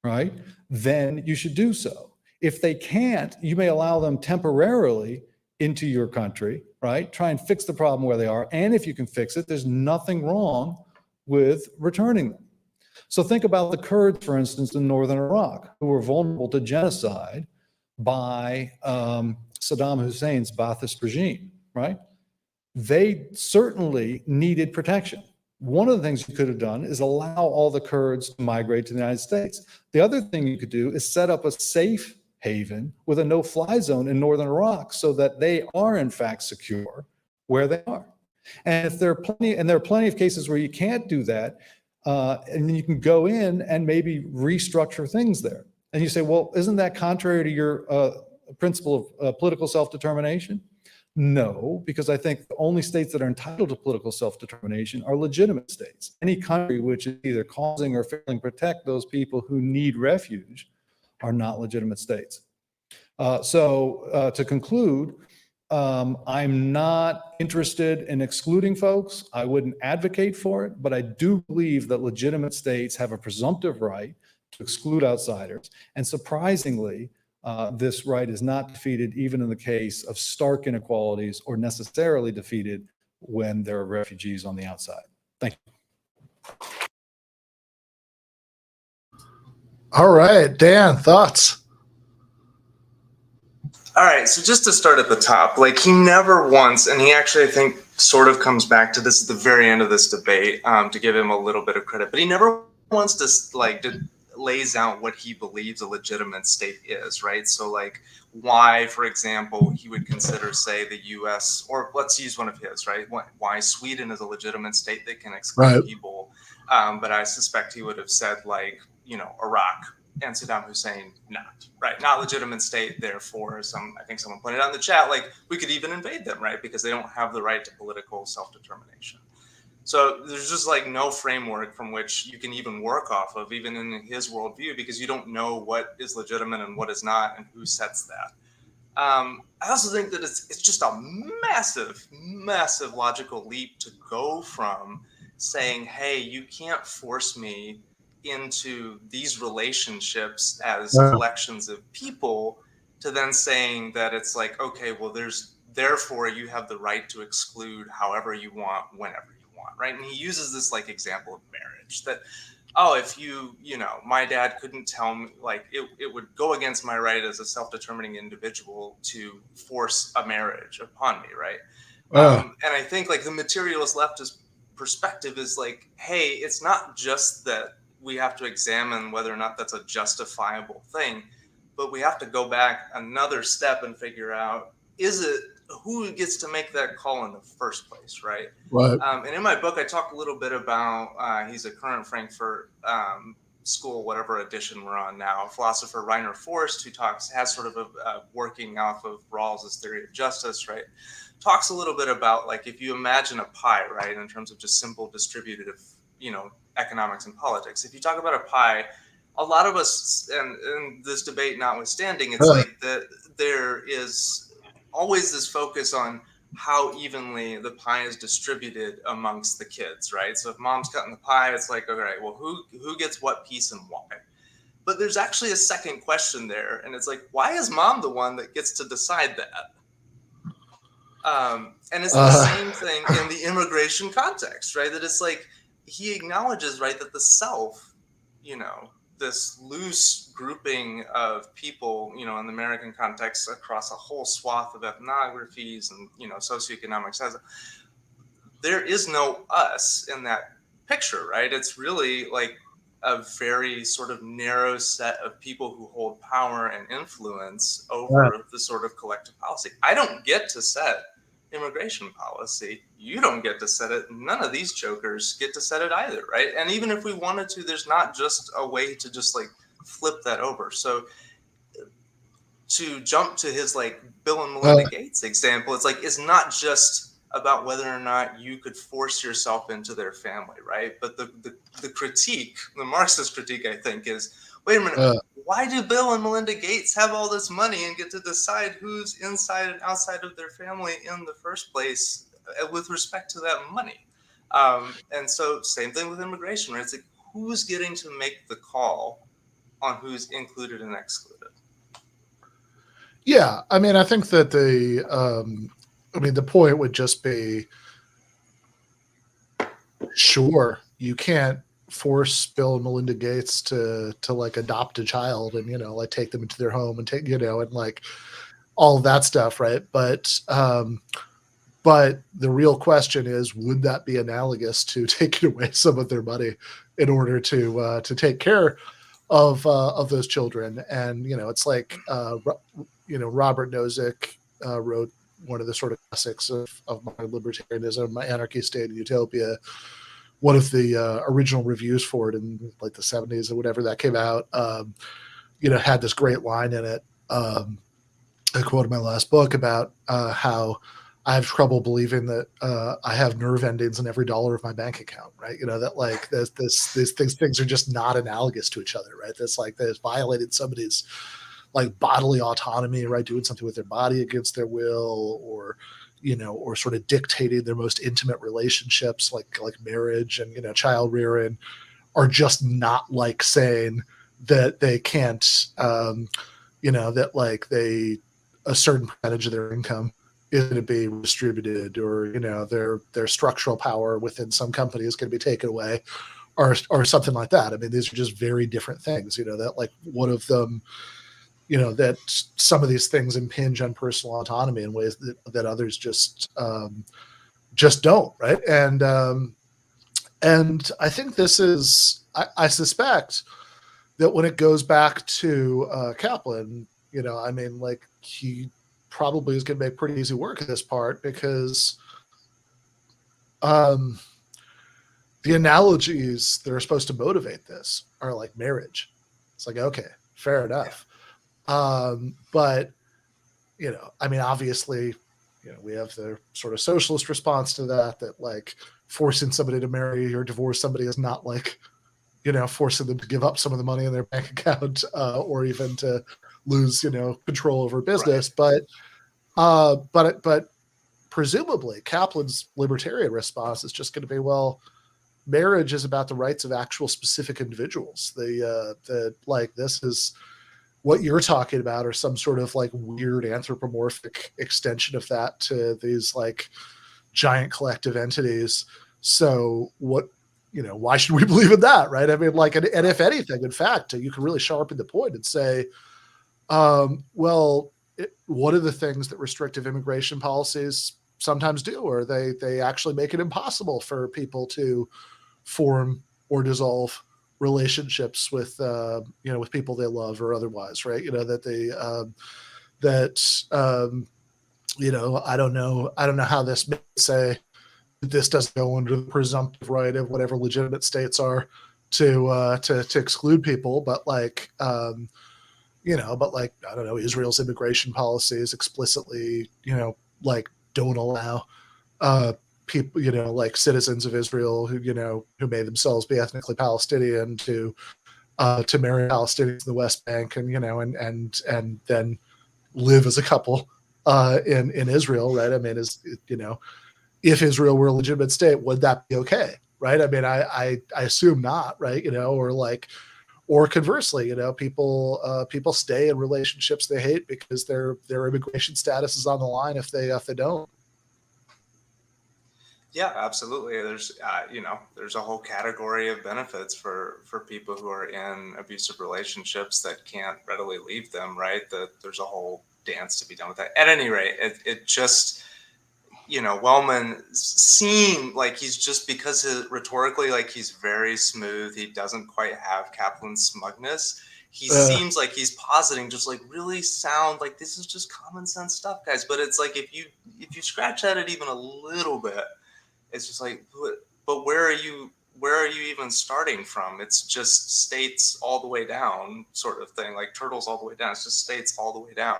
right, then you should do so. If they can't, you may allow them temporarily into your country, right? Try and fix the problem where they are. And if you can fix it, there's nothing wrong with returning them. So think about the Kurds, for instance, in northern Iraq, who were vulnerable to genocide by Saddam Hussein's Ba'athist regime, right? They certainly needed protection. One of the things you could have done is allow all the Kurds to migrate to the United States. The other thing you could do is set up a safe haven with a no-fly zone in northern Iraq so that they are in fact secure where they are. And if there are plenty of cases where you can't do that, and then you can go in and maybe restructure things there. And you say, well, isn't that contrary to your principle of political self-determination? No, because I think the only states that are entitled to political self-determination are legitimate states. Any country which is either causing or failing to protect those people who need refuge are not legitimate states. To conclude, I'm not interested in excluding folks. I wouldn't advocate for it, but I do believe that legitimate states have a presumptive right to exclude outsiders. And surprisingly, this right is not defeated even in the case of stark inequalities or necessarily defeated when there are refugees on the outside. Thank you. All right, Dan, thoughts? All right, so just to start at the top, like he never once, and he actually I think sort of comes back to this at the very end of this debate, to give him a little bit of credit, but he never once just lays out what he believes a legitimate state is, right? So like why, for example, he would consider, say, the U.S., or let's use one of his, right? Why Sweden is a legitimate state that can exclude people, but I suspect he would have said like, you know, Iraq and Saddam Hussein not, right? Not legitimate state, therefore, I think someone pointed out in the chat, like we could even invade them, right? Because they don't have the right to political self-determination. So there's just like no framework from which you can even work off of, even in his worldview, because you don't know what is legitimate and what is not and who sets that. I also think that it's just a massive, massive logical leap to go from saying, hey, you can't force me into these relationships as collections of people, to then saying that it's like, okay, well, therefore you have the right to exclude however you want, whenever you want, right? And he uses this like example of marriage that, oh, if you know, my dad couldn't tell me, like it would go against my right as a self-determining individual to force a marriage upon me, right? And I think like the materialist leftist perspective is like, hey, it's not just that we have to examine whether or not that's a justifiable thing, but we have to go back another step and figure out, who gets to make that call in the first place, right? And in my book, I talk a little bit about, he's a current Frankfurt School, whatever edition we're on now, philosopher Rainer Forst, who has sort of a working off of Rawls's theory of justice, right? Talks a little bit about like, if you imagine a pie, right, in terms of just simple distributive, you know, economics and politics. If you talk about a pie, a lot of us, and this debate notwithstanding, it's like that there is always this focus on how evenly the pie is distributed amongst the kids, right? So if mom's cutting the pie, it's like, all right, well, who gets what piece and why? But there's actually a second question there, and it's like, why is mom the one that gets to decide that? And it's the same thing in the immigration context, right? That it's like, he acknowledges, right, that the self, you know, this loose grouping of people, you know, in the American context across a whole swath of ethnographies and, you know, socioeconomics, there is no us in that picture, right? It's really like a very sort of narrow set of people who hold power and influence over the sort of collective policy. I don't get to set immigration policy. You don't get to set it. None of these jokers get to set it either, right? And even if we wanted to, there's not just a way to just like flip that over. So to jump to his like Bill and Melinda Gates example, it's like, it's not just about whether or not you could force yourself into their family, right? But the critique, the Marxist critique, I think, is, wait a minute, why do Bill and Melinda Gates have all this money and get to decide who's inside and outside of their family in the first place with respect to that money? And so same thing with immigration, right? It's like, who's getting to make the call on who's included and excluded? Yeah, I mean, I think that the point would just be, sure, you can't force Bill and Melinda Gates to like adopt a child and, you know, like take them into their home and take, you know, and like all of that stuff, right? But the real question is, would that be analogous to taking away some of their money in order to take care of those children? And, you know, it's like, you know, Robert Nozick wrote one of the sort of classics of modern libertarianism, My Anarchy, State, and Utopia. One of the original reviews for it in like the 70s or whatever that came out, you know, had this great line in it. I quoted my last book about how I have trouble believing that I have nerve endings in every dollar of my bank account, right? You know, that like these things are just not analogous to each other, right? That's like, that has violated somebody's like bodily autonomy, right? Doing something with their body against their will, or, you know, or sort of dictating their most intimate relationships, like marriage and, you know, child rearing, are just not like saying that they can't, that like a certain percentage of their income is going to be distributed, or their structural power within some company is going to be taken away, or something like that. I mean, these are just very different things. That like one of them, that some of these things impinge on personal autonomy in ways that others just don't, right? And I think this is, I suspect that when it goes back to Caplan, I mean, like, he probably is going to make pretty easy work of this part, because the analogies that are supposed to motivate this are like marriage. It's like, okay, fair enough. But, I mean, obviously, we have the sort of socialist response to that like forcing somebody to marry or divorce somebody is not like, forcing them to give up some of the money in their bank account, or even to lose, control over business. Right. But presumably Caplan's libertarian response is just going to be, well, marriage is about the rights of actual specific individuals. Like, this is what you're talking about, or some sort of like weird anthropomorphic extension of that to these like giant collective entities. So what, why should we believe in that? Right. I mean, like, and if anything, in fact, you can really sharpen the point and say, well, one of the things that restrictive immigration policies sometimes do, or they actually make it impossible for people to form or dissolve relationships with with people they love or otherwise, right? I don't know how this may say this doesn't go under the presumptive right of whatever legitimate states are to exclude people, but like I don't know, Israel's immigration policies explicitly like don't allow people, like citizens of Israel who may themselves be ethnically Palestinian to marry Palestinians in the West Bank and and then live as a couple in Israel, right? I mean, if Israel were a legitimate state, would that be okay, right? I mean, I assume not, right? Or conversely, people stay in relationships they hate because their immigration status is on the line if they don't. Yeah, absolutely. There's there's a whole category of benefits for people who are in abusive relationships that can't readily leave them, right? There's a whole dance to be done with that. At any rate, it just, Wellman seemed like he's just, because rhetorically, like, he's very smooth. He doesn't quite have Caplan's smugness. He seems like he's positing just like really sound, like, this is just common sense stuff, guys. But it's like, if you scratch at it even a little bit, it's just like, but where are you even starting from? It's just states all the way down sort of thing, like turtles all the way down. It's just states all the way down.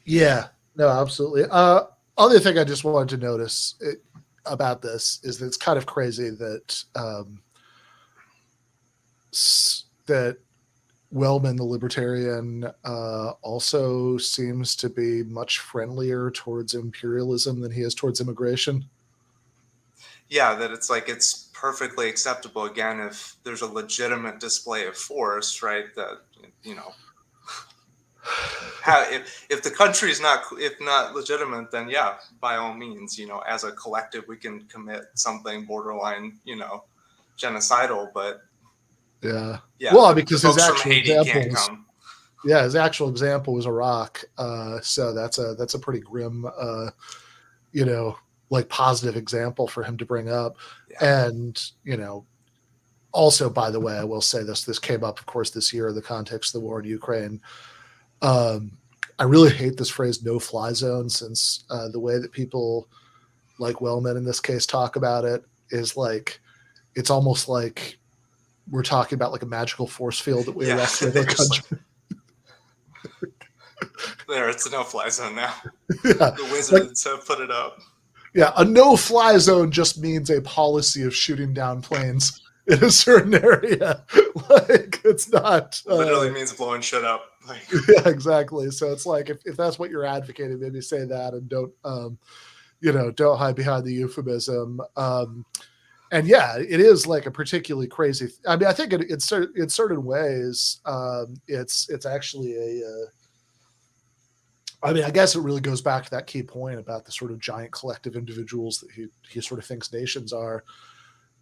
Yeah, no, absolutely. Other thing I just wanted to notice about this is that it's kind of crazy that that Wellman, the libertarian, also seems to be much friendlier towards imperialism than he is towards immigration. Yeah, that it's like, it's perfectly acceptable, again, if there's a legitimate display of force, right? That, if the country is not legitimate, then yeah, by all means, as a collective, we can commit something borderline, genocidal. But yeah, well, because his actual example was Iraq, so that's a pretty grim, like, positive example for him to bring up. Yeah. And also, by the way, I will say this came up, of course, this year in the context of the war in Ukraine. I really hate this phrase "no fly zone," since the way that people like Wellman in this case talk about it is like, it's almost like we're talking about like a magical force field that we erect in a country. There, it's a no-fly zone now. Yeah. The Wizards have put it up. Yeah, a no-fly zone just means a policy of shooting down planes in a certain area. Like, it's not literally means blowing shit up. Like, yeah, exactly. So it's like, if that's what you're advocating, maybe say that and don't don't hide behind the euphemism. and yeah, it is like a particularly crazy. I mean, I think in certain ways, it's actually I mean, I guess it really goes back to that key point about the sort of giant collective individuals that he sort of thinks nations are.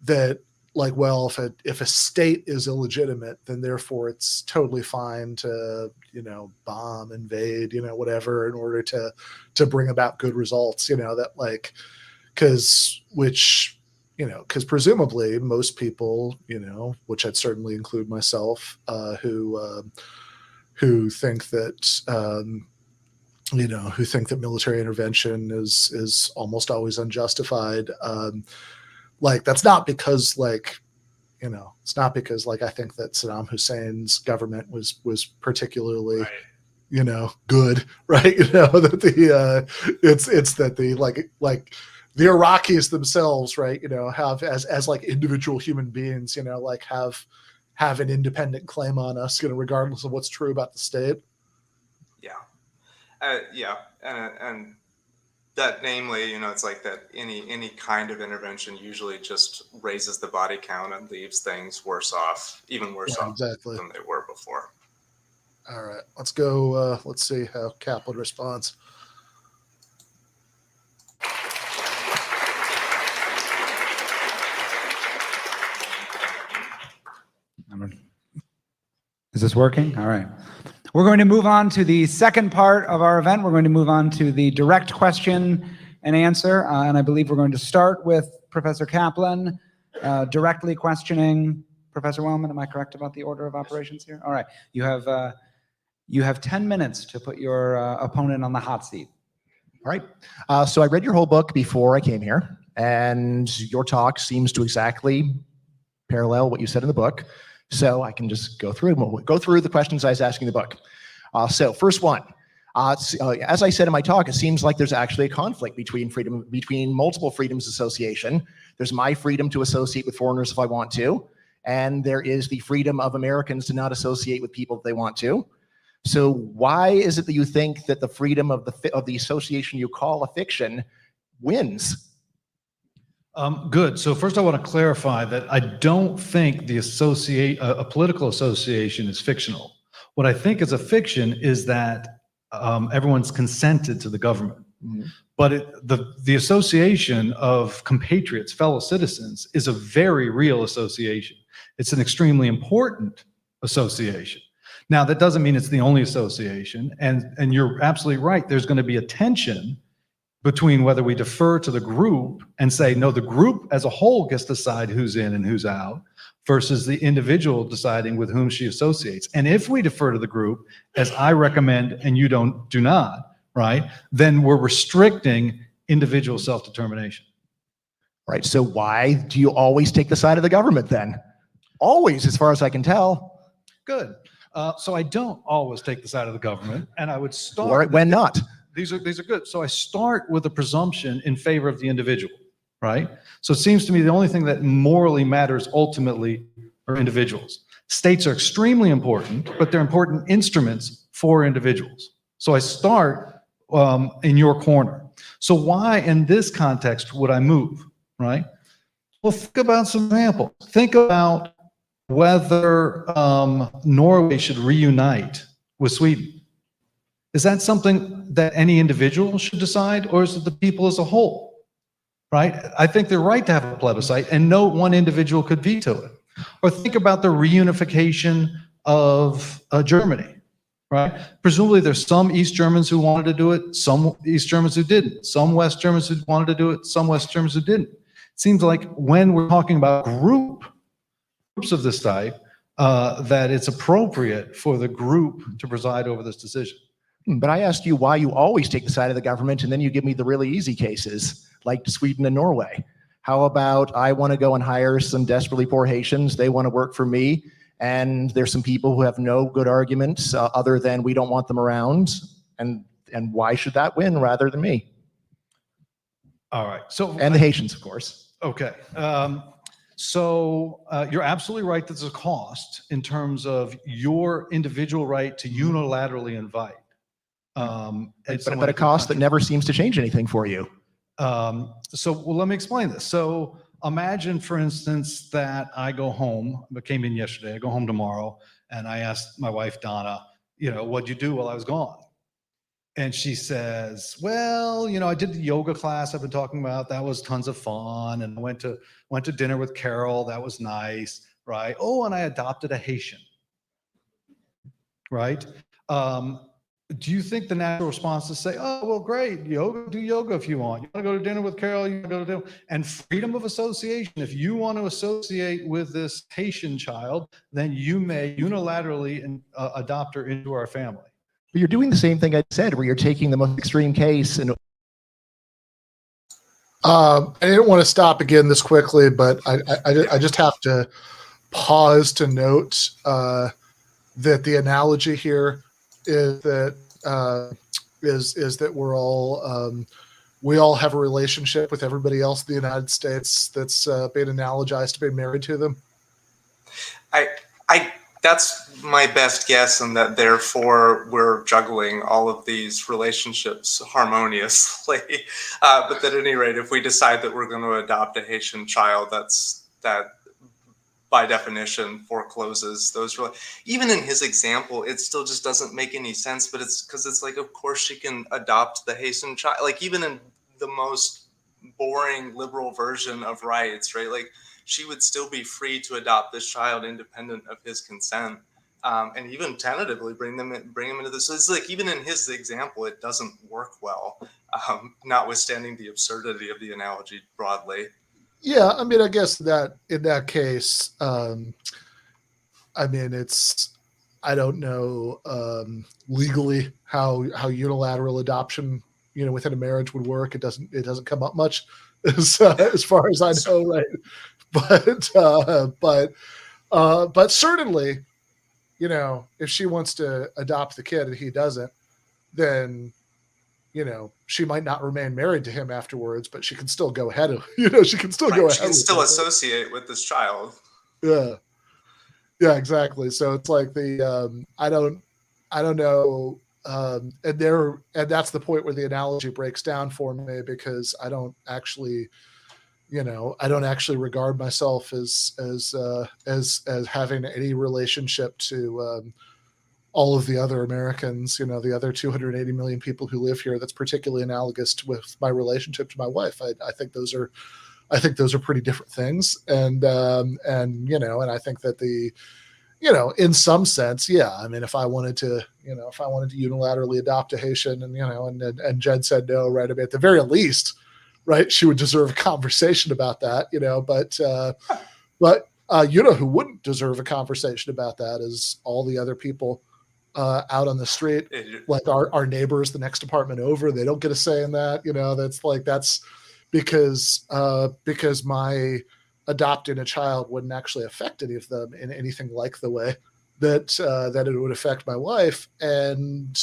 That, like, well, if a state is illegitimate, then therefore it's totally fine to, bomb, invade, whatever, in order to bring about good results. That, like, because presumably most people, which I'd certainly include myself, who think that. Who think that military intervention is almost always unjustified. Like, that's not because, like, it's not because, like, I think that Saddam Hussein's government was particularly, good, right? That it's that the like the Iraqis themselves, right? Have as like individual human beings, like have an independent claim on us, regardless of what's true about the state. Yeah. And that, namely, it's like that any kind of intervention usually just raises the body count and leaves things worse off, even worse off exactly than they were before. All right, let's go. Let's see how Caplan responds. Is this working? All right. We're going to move on to the second part of our event. We're going to move on to the direct question and answer. And I believe we're going to start with Professor Caplan, directly questioning Professor Wellman. Am I correct about the order of operations here? All right. You have 10 minutes to put your opponent on the hot seat. All right. So I read your whole book before I came here, and your talk seems to exactly parallel what you said in the book. So I can just go through the questions I was asking in the book. So first one, as I said in my talk, it seems like there's actually a conflict between multiple freedoms association. There's my freedom to associate with foreigners if I want to, and there is the freedom of Americans to not associate with people if they want to. So why is it that you think that the freedom of the association you call a fiction wins? Good. So first I want to clarify that I don't think a political association is fictional. What I think is a fiction is that everyone's consented to the government. Mm-hmm. But the association of compatriots, fellow citizens, is a very real association. It's an extremely important association. Now, that doesn't mean it's the only association. And you're absolutely right. There's going to be a tension between whether we defer to the group and say, no, the group as a whole gets to decide who's in and who's out, versus the individual deciding with whom she associates. And if we defer to the group, as I recommend and you do not, right, then we're restricting individual self-determination. Right. So why do you always take the side of the government then? Always, as far as I can tell. Good. So I don't always take the side of the government, and I would start. Or when not? These are good. So I start with a presumption in favor of the individual, right? So it seems to me the only thing that morally matters ultimately are individuals. States are extremely important, but they're important instruments for individuals. So I start in your corner. So why in this context would I move, right? Well, think about some examples. Think about whether Norway should reunite with Sweden. Is that something that any individual should decide, or is it the people as a whole, right? I think they're right to have a plebiscite, and no one individual could veto it. Or think about the reunification of Germany, right? Presumably there's some East Germans who wanted to do it, some East Germans who didn't, some West Germans who wanted to do it, some West Germans who didn't. It seems like when we're talking about groups of this type, that it's appropriate for the group to preside over this decision. But I asked you why you always take the side of the government, and then you give me the really easy cases, like Sweden and Norway. How about I want to go and hire some desperately poor Haitians, they want to work for me, and there's some people who have no good arguments other than we don't want them around, and why should that win rather than me? All right. So and the Haitians, of course. Okay. So you're absolutely right that there's a cost in terms of your individual right to unilaterally invite. But a cost that never seems to change anything for you. Well, let me explain this. So imagine, for instance, that I go home, I came in yesterday, I go home tomorrow, and I asked my wife, Donna, what'd you do while I was gone? And she says, well, I did the yoga class I've been talking about. That was tons of fun. And I went to dinner with Carol. That was nice, right? Oh, and I adopted a Haitian, right? Do you think the natural response is say, oh, well, great, do yoga if you want. You want to go to dinner with Carol, you want to go to dinner. And freedom of association, if you want to associate with this Haitian child, then you may unilaterally adopt her into our family. But you're doing the same thing I said, where you're taking the most extreme case and I didn't want to stop again this quickly, but I just have to pause to note that the analogy here is that is that we all have a relationship with everybody else in the United States that's being analogized to being married to them. That's my best guess, and that therefore we're juggling all of these relationships harmoniously. But at any rate, if we decide that we're going to adopt a Haitian child, that by definition forecloses those. Even in his example, it still just doesn't make any sense. But it's because it's like, of course she can adopt the Haitian child. Like even in the most boring liberal version of rights, right? Like, she would still be free to adopt this child independent of his consent, and even tentatively bring him into this. So it's like even in his example, it doesn't work well, notwithstanding the absurdity of the analogy broadly. Yeah, I mean, I guess that in that case, I mean, I don't know legally how unilateral adoption, within a marriage would work. It doesn't come up much as far as I know, right? But certainly, if she wants to adopt the kid and he doesn't, then she might not remain married to him afterwards, but she can still go ahead of she can still go ahead. She can still associate with this child. Yeah, exactly. So it's like I don't know, and that's the point where the analogy breaks down for me, because I don't actually regard myself as having any relationship to all of the other Americans, the other 280 million people who live here, that's particularly analogous with my relationship to my wife. I think those are pretty different things. And I think that in some sense, yeah, I mean, if I wanted to unilaterally adopt a Haitian and Jed said no, right, I mean, at the very least, right, she would deserve a conversation about that, but who wouldn't deserve a conversation about that is all the other people out on the street, like our neighbors, the next apartment over. They don't get a say in that. That's because my adopting a child wouldn't actually affect any of them in anything like the way that it would affect my wife. And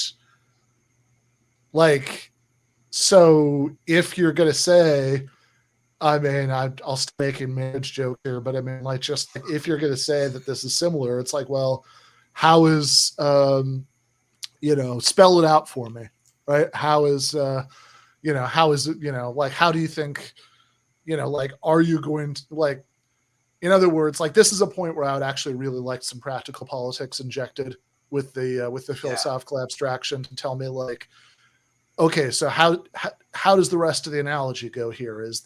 so if you're going to say, I mean, I'll start making marriage joke here, but I mean, if you're going to say that this is similar, it's like, well, how is, spell it out for me, right? How is it, how do you think, are you going to, in other words, this is a point where I would actually really like some practical politics injected with the philosophical abstraction to tell me, okay, so how does the rest of the analogy go here? Is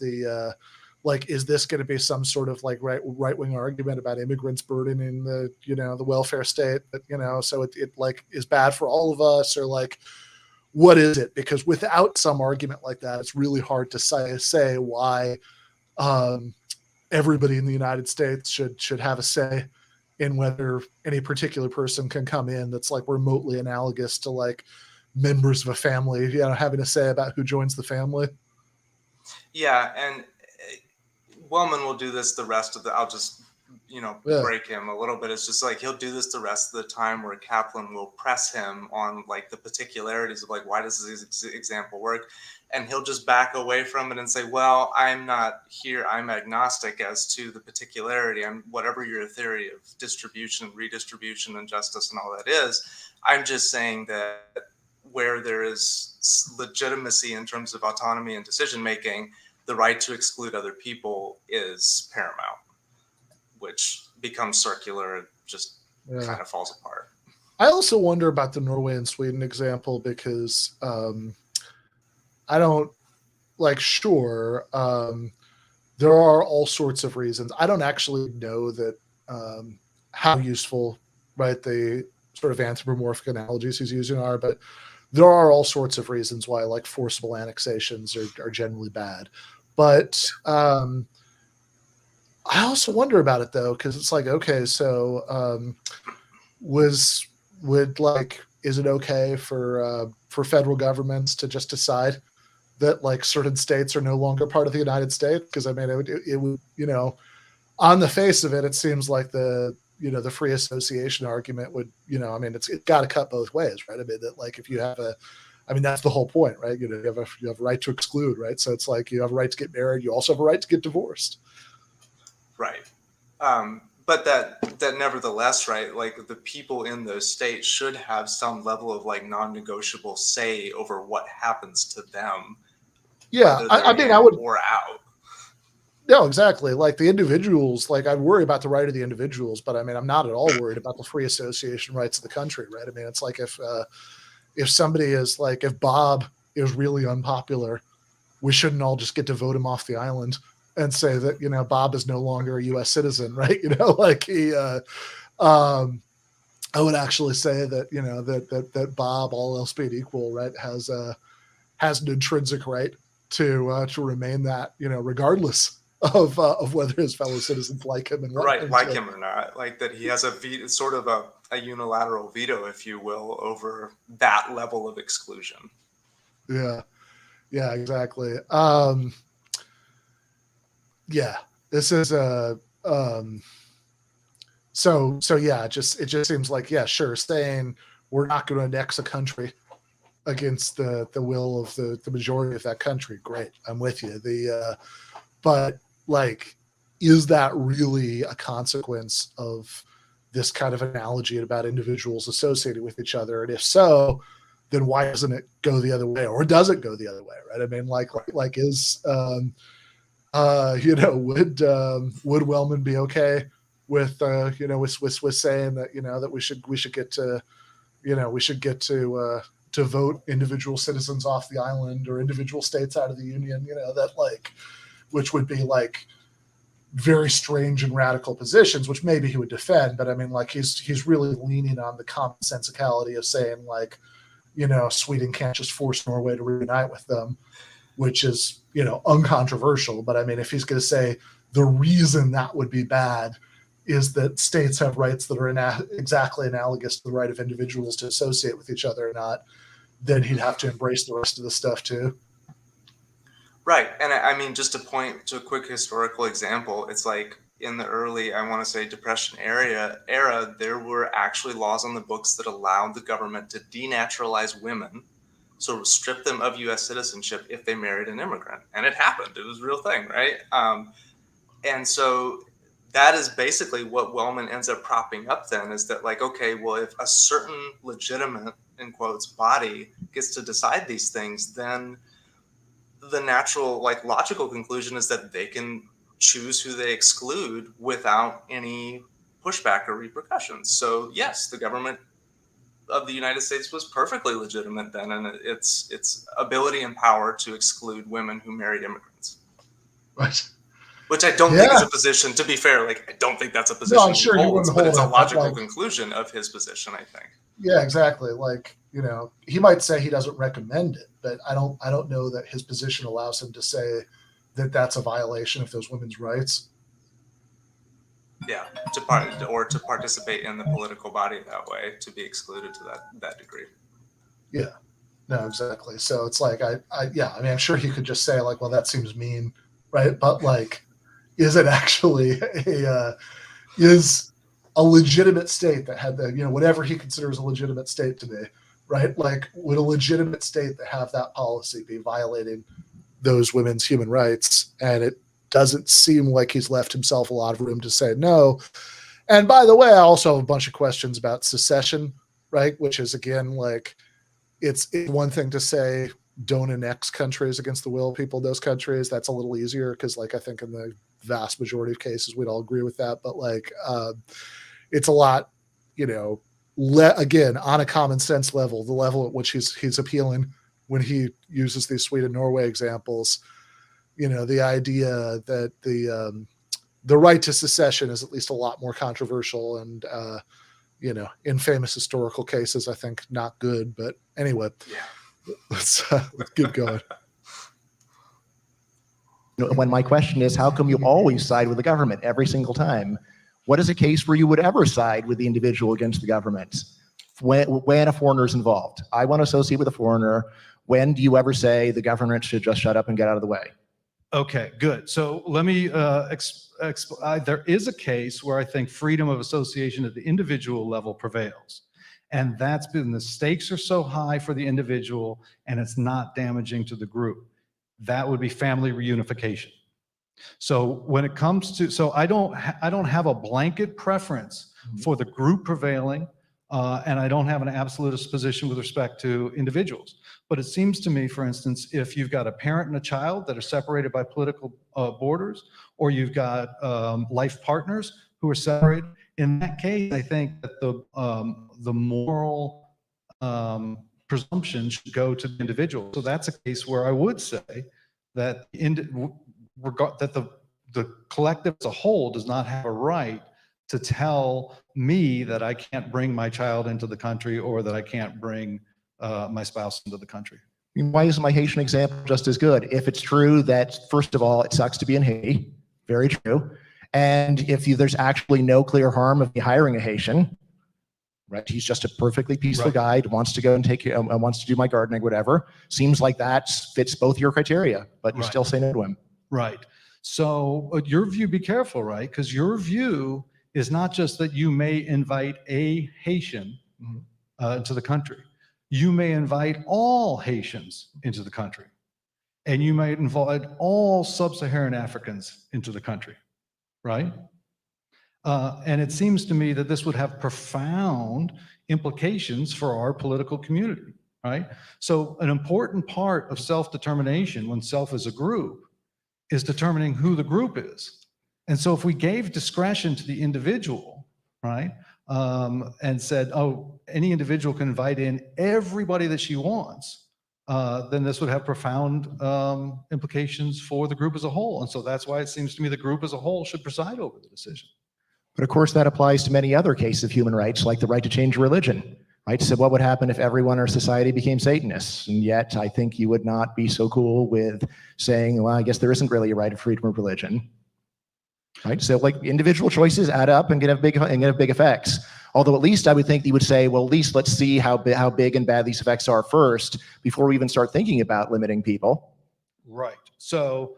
is this going to be some sort of right wing argument about immigrants burdening the the welfare state that so it is bad for all of us, or what is it? Because without some argument like that, it's really hard to say why everybody in the United States should have a say in whether any particular person can come in that's remotely analogous to members of a family, having a say about who joins the family. Yeah, and Wellman will do this the rest of the. I'll just break him a little bit. It's just he'll do this the rest of the time, where Caplan will press him on the particularities of why does this example work, and he'll just back away from it and say, well, I'm not here. I'm agnostic as to the particularity. I'm whatever your theory of distribution, redistribution, and justice and all that is. I'm just saying that where there is legitimacy in terms of autonomy and decision making, the right to exclude other people is paramount, which becomes circular, and just kind of falls apart. I also wonder about the Norway and Sweden example because I don't sure. There are all sorts of reasons. I don't actually know that how useful, right, the sort of anthropomorphic analogies he's using are, but there are all sorts of reasons why like forcible annexations are generally bad. But I also wonder about it though, because it's like, okay, so is it okay for federal governments to just decide that like certain states are no longer part of the United States? Because I mean, it would, you know, on the face of it, it seems like the free association argument would, you know, I mean, it's got to cut both ways, right? I mean, that like if you have that's the whole point, right? You know, you have a right to exclude, right? So it's like you have a right to get married, you also have a right to get divorced, right? But that nevertheless, right? Like the people in those states should have some level of like non-negotiable say over what happens to them. Yeah, I mean, I would or out. No, exactly. Like the individuals, like I'd worry about the right of the individuals, but I mean, I'm not at all worried about the free association rights of the country, right? I mean, it's like if somebody is like, if Bob is really unpopular, we shouldn't all just get to vote him off the island and say that, you know, Bob is no longer a U.S. citizen, right? You know, like I would actually say that, you know, that Bob, all else being equal, right, has an intrinsic right to remain that, you know, regardless of whether his fellow citizens like him and right, like him or not, like that he has a veto, sort of a unilateral veto, if you will, over that level of exclusion. Yeah, exactly. Yeah, this is a so yeah, it just seems like, yeah, sure, saying we're not going to annex a country against the will of the majority of that country, great, I'm with you. But like, is that really a consequence of this kind of analogy about individuals associated with each other? And if so, then why doesn't it go the other way, or does it go the other way? Right? I mean, like is you know, would Wellman be okay with you know, with saying that, you know, that we should get to, you know, we should get to vote individual citizens off the island or individual states out of the union, you know, that like, which would be like very strange and radical positions, which maybe he would defend. But I mean, like he's really leaning on the commonsensicality of saying like, you know, Sweden can't just force Norway to reunite with them, which is, you know, uncontroversial. But I mean, if he's going to say the reason that would be bad is that states have rights that are exactly analogous to the right of individuals to associate with each other or not, then he'd have to embrace the rest of the stuff too. Right. And I mean, just to point to a quick historical example, it's like in the early, I want to say, Depression era, there were actually laws on the books that allowed the government to denaturalize women, so strip them of U.S. citizenship if they married an immigrant. And it happened. It was a real thing, right? And so that is basically what Wellman ends up propping up then, is that like, okay, well, if a certain legitimate, in quotes, body gets to decide these things, then the natural, like, logical conclusion is that they can choose who they exclude without any pushback or repercussions. So yes, the government of the United States was perfectly legitimate then, and its ability and power to exclude women who married immigrants. Right. Which I don't think is a position, to be fair, like, I don't think that's a position I'm sure he holds, but it's a logical like, conclusion of his position, I think. Yeah, exactly. Like, you know, he might say he doesn't recommend it, but I don't know that his position allows him to say that that's a violation of those women's rights. Yeah, to participate in the political body that way, to be excluded to that degree. Yeah, no, exactly. So it's like, I mean, I'm sure he could just say like, well, that seems mean, right? But like, is it actually is a legitimate state that had the, you know, whatever he considers a legitimate state to be, right? Like, would a legitimate state that have that policy be violating those women's human rights? And it doesn't seem like he's left himself a lot of room to say no. And by the way, I also have a bunch of questions about secession, right? Which is, again, like, it's one thing to say don't annex countries against the will of people in those countries. That's a little easier because, like, I think in the vast majority of cases we'd all agree with that. But like, it's a lot, you know, again, on a common sense level, the level at which he's appealing when he uses these Sweden Norway examples. You know, the idea that the right to secession is at least a lot more controversial and, you know, in famous historical cases, I think not good. But anyway, let's keep going. When my question is, how come you always side with the government every single time? What is a case where you would ever side with the individual against the government when a foreigner is involved? I want to associate with a foreigner. When do you ever say the government should just shut up and get out of the way? Okay, good. So let me there is a case where I think freedom of association at the individual level prevails. And that's been, the stakes are so high for the individual and it's not damaging to the group. That would be family reunification. So when it comes to, so I don't have a blanket preference for the group prevailing, and I don't have an absolutist position with respect to individuals. But it seems to me, for instance, if you've got a parent and a child that are separated by political borders, or you've got life partners who are separated, in that case, I think that the moral presumption should go to the individual. So that's a case where I would say that the collective as a whole does not have a right to tell me that I can't bring my child into the country or that I can't bring my spouse into the country. Why isn't my Haitian example just as good? If it's true that, first of all, it sucks to be in Haiti, very true. And if there's actually no clear harm of me hiring a Haitian, right? He's just a perfectly peaceful guy, wants to go and wants to do my gardening, whatever. Seems like that fits both your criteria, but you still say no to him. Right. So your view, be careful, right? Because your view is not just that you may invite a Haitian to the country. You may invite all Haitians into the country. And you might invite all sub-Saharan Africans into the country, right? And it seems to me that this would have profound implications for our political community, right? So an important part of self-determination when self is a group is determining who the group is. And so if we gave discretion to the individual, right, and said, oh, any individual can invite in everybody that she wants, then this would have profound implications for the group as a whole. And so that's why it seems to me the group as a whole should preside over the decision. But of course, that applies to many other cases of human rights, like the right to change religion, right? So what would happen if everyone in our society became Satanists? And yet I think you would not be so cool with saying, well, I guess there isn't really a right of freedom of religion, right? So like individual choices add up and can have big effects. Although at least I would think you would say, well, at least let's see how big and bad these effects are first before we even start thinking about limiting people. Right. So,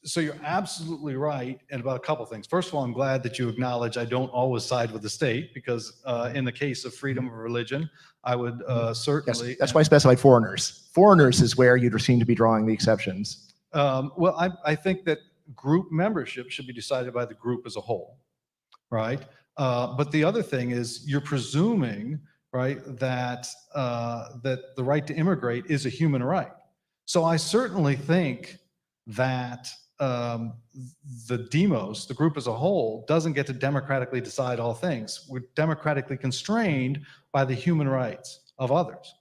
so you're absolutely right and about a couple things. First of all, I'm glad that you acknowledge I don't always side with the state because in the case of freedom of religion, I would certainly. Yes, that's why I specified foreigners. Foreigners is where you'd seem to be drawing the exceptions. Well, I think that group membership should be decided by the group as a whole, right? But the other thing is you're presuming, right, that that the right to immigrate is a human right. So I certainly think that the demos, the group as a whole, doesn't get to democratically decide all things. We're democratically constrained by the human rights of others.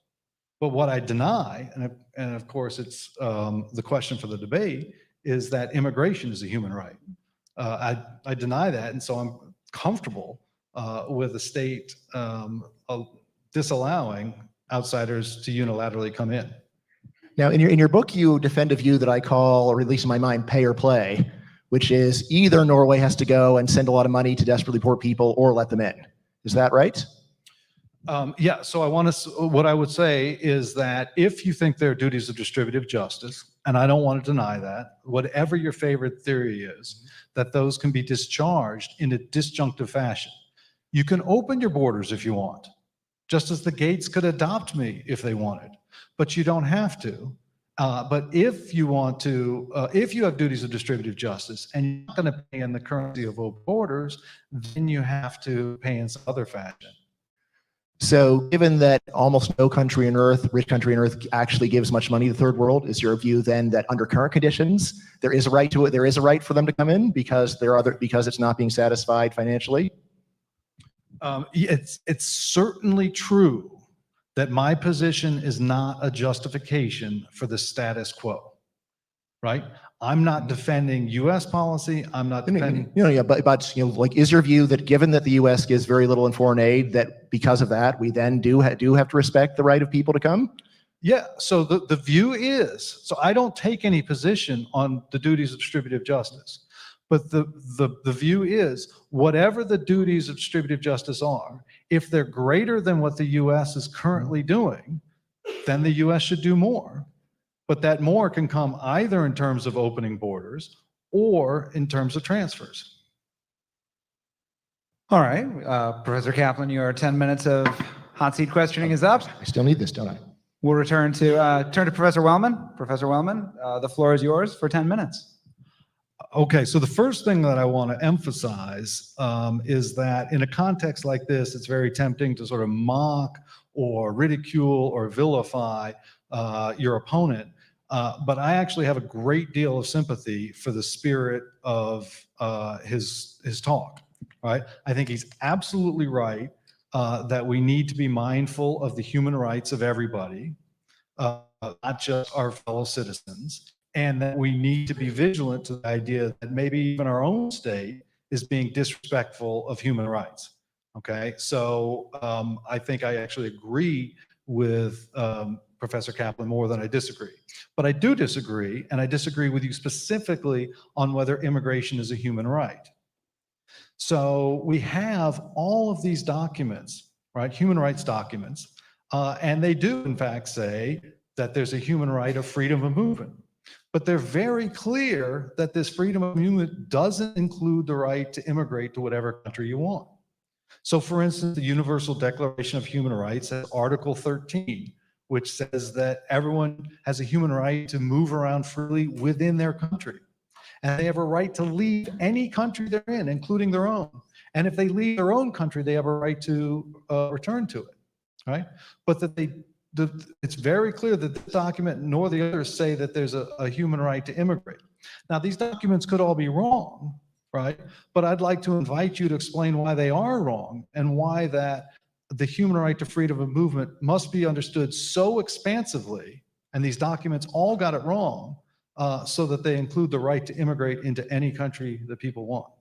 But what I deny, and of course it's the question for the debate, is that immigration is a human right. I deny that, and so I'm comfortable with the state disallowing outsiders to unilaterally come in. Now, in your book, you defend a view that I call, or at least in my mind, pay or play, which is either Norway has to go and send a lot of money to desperately poor people or let them in. Is that right? Yeah, so what I would say is that if you think there are duties of distributive justice, and I don't want to deny that, whatever your favorite theory is, that those can be discharged in a disjunctive fashion. You can open your borders if you want, just as the Gates could adopt me if they wanted, but you don't have to. But if you want to, if you have duties of distributive justice and you're not going to pay in the currency of open borders, then you have to pay in some other fashion. So given that almost no country on earth, rich country on earth, actually gives much money to the third world, is your view then that under current conditions, there is a right to it, there is a right for them to come in because because it's not being satisfied financially? It's certainly true that my position is not a justification for the status quo, right? I'm not defending U.S. policy. I'm not defending. But like, is your view that given that the U.S. gives very little in foreign aid, that because of that, we then do have to respect the right of people to come? Yeah. So the view is, so I don't take any position on the duties of distributive justice, but the view is whatever the duties of distributive justice are, if they're greater than what the U.S. is currently doing, then the U.S. should do more. But that more can come either in terms of opening borders or in terms of transfers. All right, Professor Caplan, your 10 minutes of hot seat questioning is up. I still need this, don't I? We'll return to Professor Wellman. Professor Wellman, the floor is yours for 10 minutes. Okay, so the first thing that I want to emphasize is that in a context like this, it's very tempting to sort of mock or ridicule or vilify your opponent. But I actually have a great deal of sympathy for the spirit of his talk, right? I think he's absolutely right that we need to be mindful of the human rights of everybody, not just our fellow citizens, and that we need to be vigilant to the idea that maybe even our own state is being disrespectful of human rights, okay? So I think I actually agree with Professor Caplan more than I disagree. But I do disagree, and I disagree with you specifically on whether immigration is a human right. So we have all of these documents, right, human rights documents, and they do in fact say that there's a human right of freedom of movement. But they're very clear that this freedom of movement doesn't include the right to immigrate to whatever country you want. So for instance, the Universal Declaration of Human Rights has Article 13, which says that everyone has a human right to move around freely within their country. And they have a right to leave any country they're in, including their own. And if they leave their own country, they have a right to return to it, right? But that it's very clear that this document nor the others say that there's a human right to immigrate. Now, these documents could all be wrong, right? But I'd like to invite you to explain why they are wrong and why that the human right to freedom of movement must be understood so expansively, and these documents all got it wrong, so that they include the right to immigrate into any country that people want.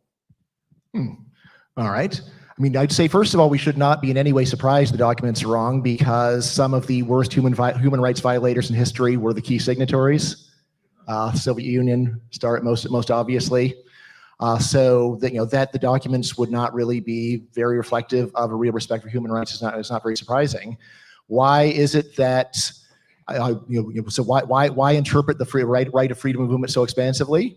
All right. I mean, I'd say, first of all, we should not be in any way surprised the documents are wrong, because some of the worst human rights violators in history were the key signatories. Soviet Union, most obviously. So that, that the documents would not really be very reflective of a real respect for human rights is not very surprising. Why is it that so why interpret the right of freedom of movement so expansively?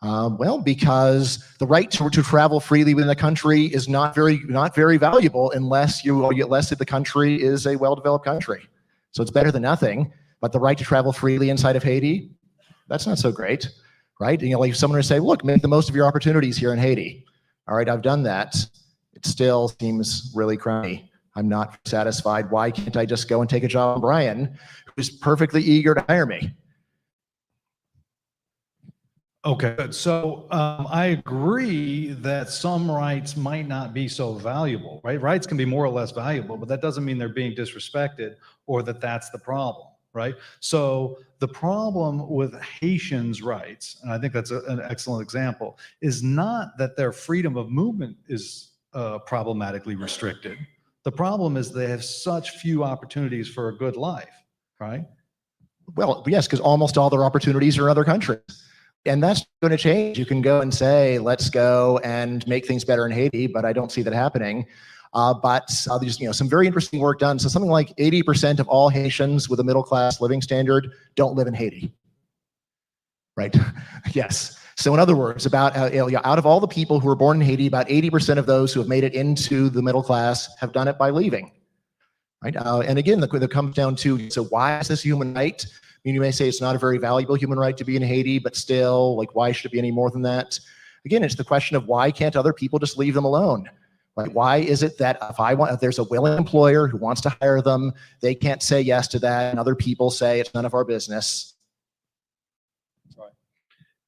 Well, because the right to travel freely within the country is not very valuable unless the country is a well-developed country. So it's better than nothing. But the right to travel freely inside of Haiti, that's not so great, right? Like someone would say, look, make the most of your opportunities here in Haiti. All right, I've done that. It still seems really crummy. I'm not satisfied. Why can't I just go and take a job on Bryan, who's perfectly eager to hire me? Okay, good. So I agree that some rights might not be so valuable, right? Rights can be more or less valuable, but that doesn't mean they're being disrespected or that that's the problem, right? So the problem with Haitians' rights, and I think that's an excellent example, is not that their freedom of movement is problematically restricted. The problem is they have such few opportunities for a good life, right? Well, yes, because almost all their opportunities are in other countries. And that's going to change. You can go and say, let's go and make things better in Haiti, but I don't see that happening. But there's some very interesting work done. So something like 80% of all Haitians with a middle-class living standard don't live in Haiti, right? Yes. So in other words, about out of all the people who were born in Haiti, about 80% of those who have made it into the middle class have done it by leaving, right? And again, that comes down to, so why is this a human right? I mean, you may say it's not a very valuable human right to be in Haiti, but still, like, why should it be any more than that? Again, it's the question of why can't other people just leave them alone, Right? Why is it that if there's a willing employer who wants to hire them, they can't say yes to that, and other people say it's none of our business?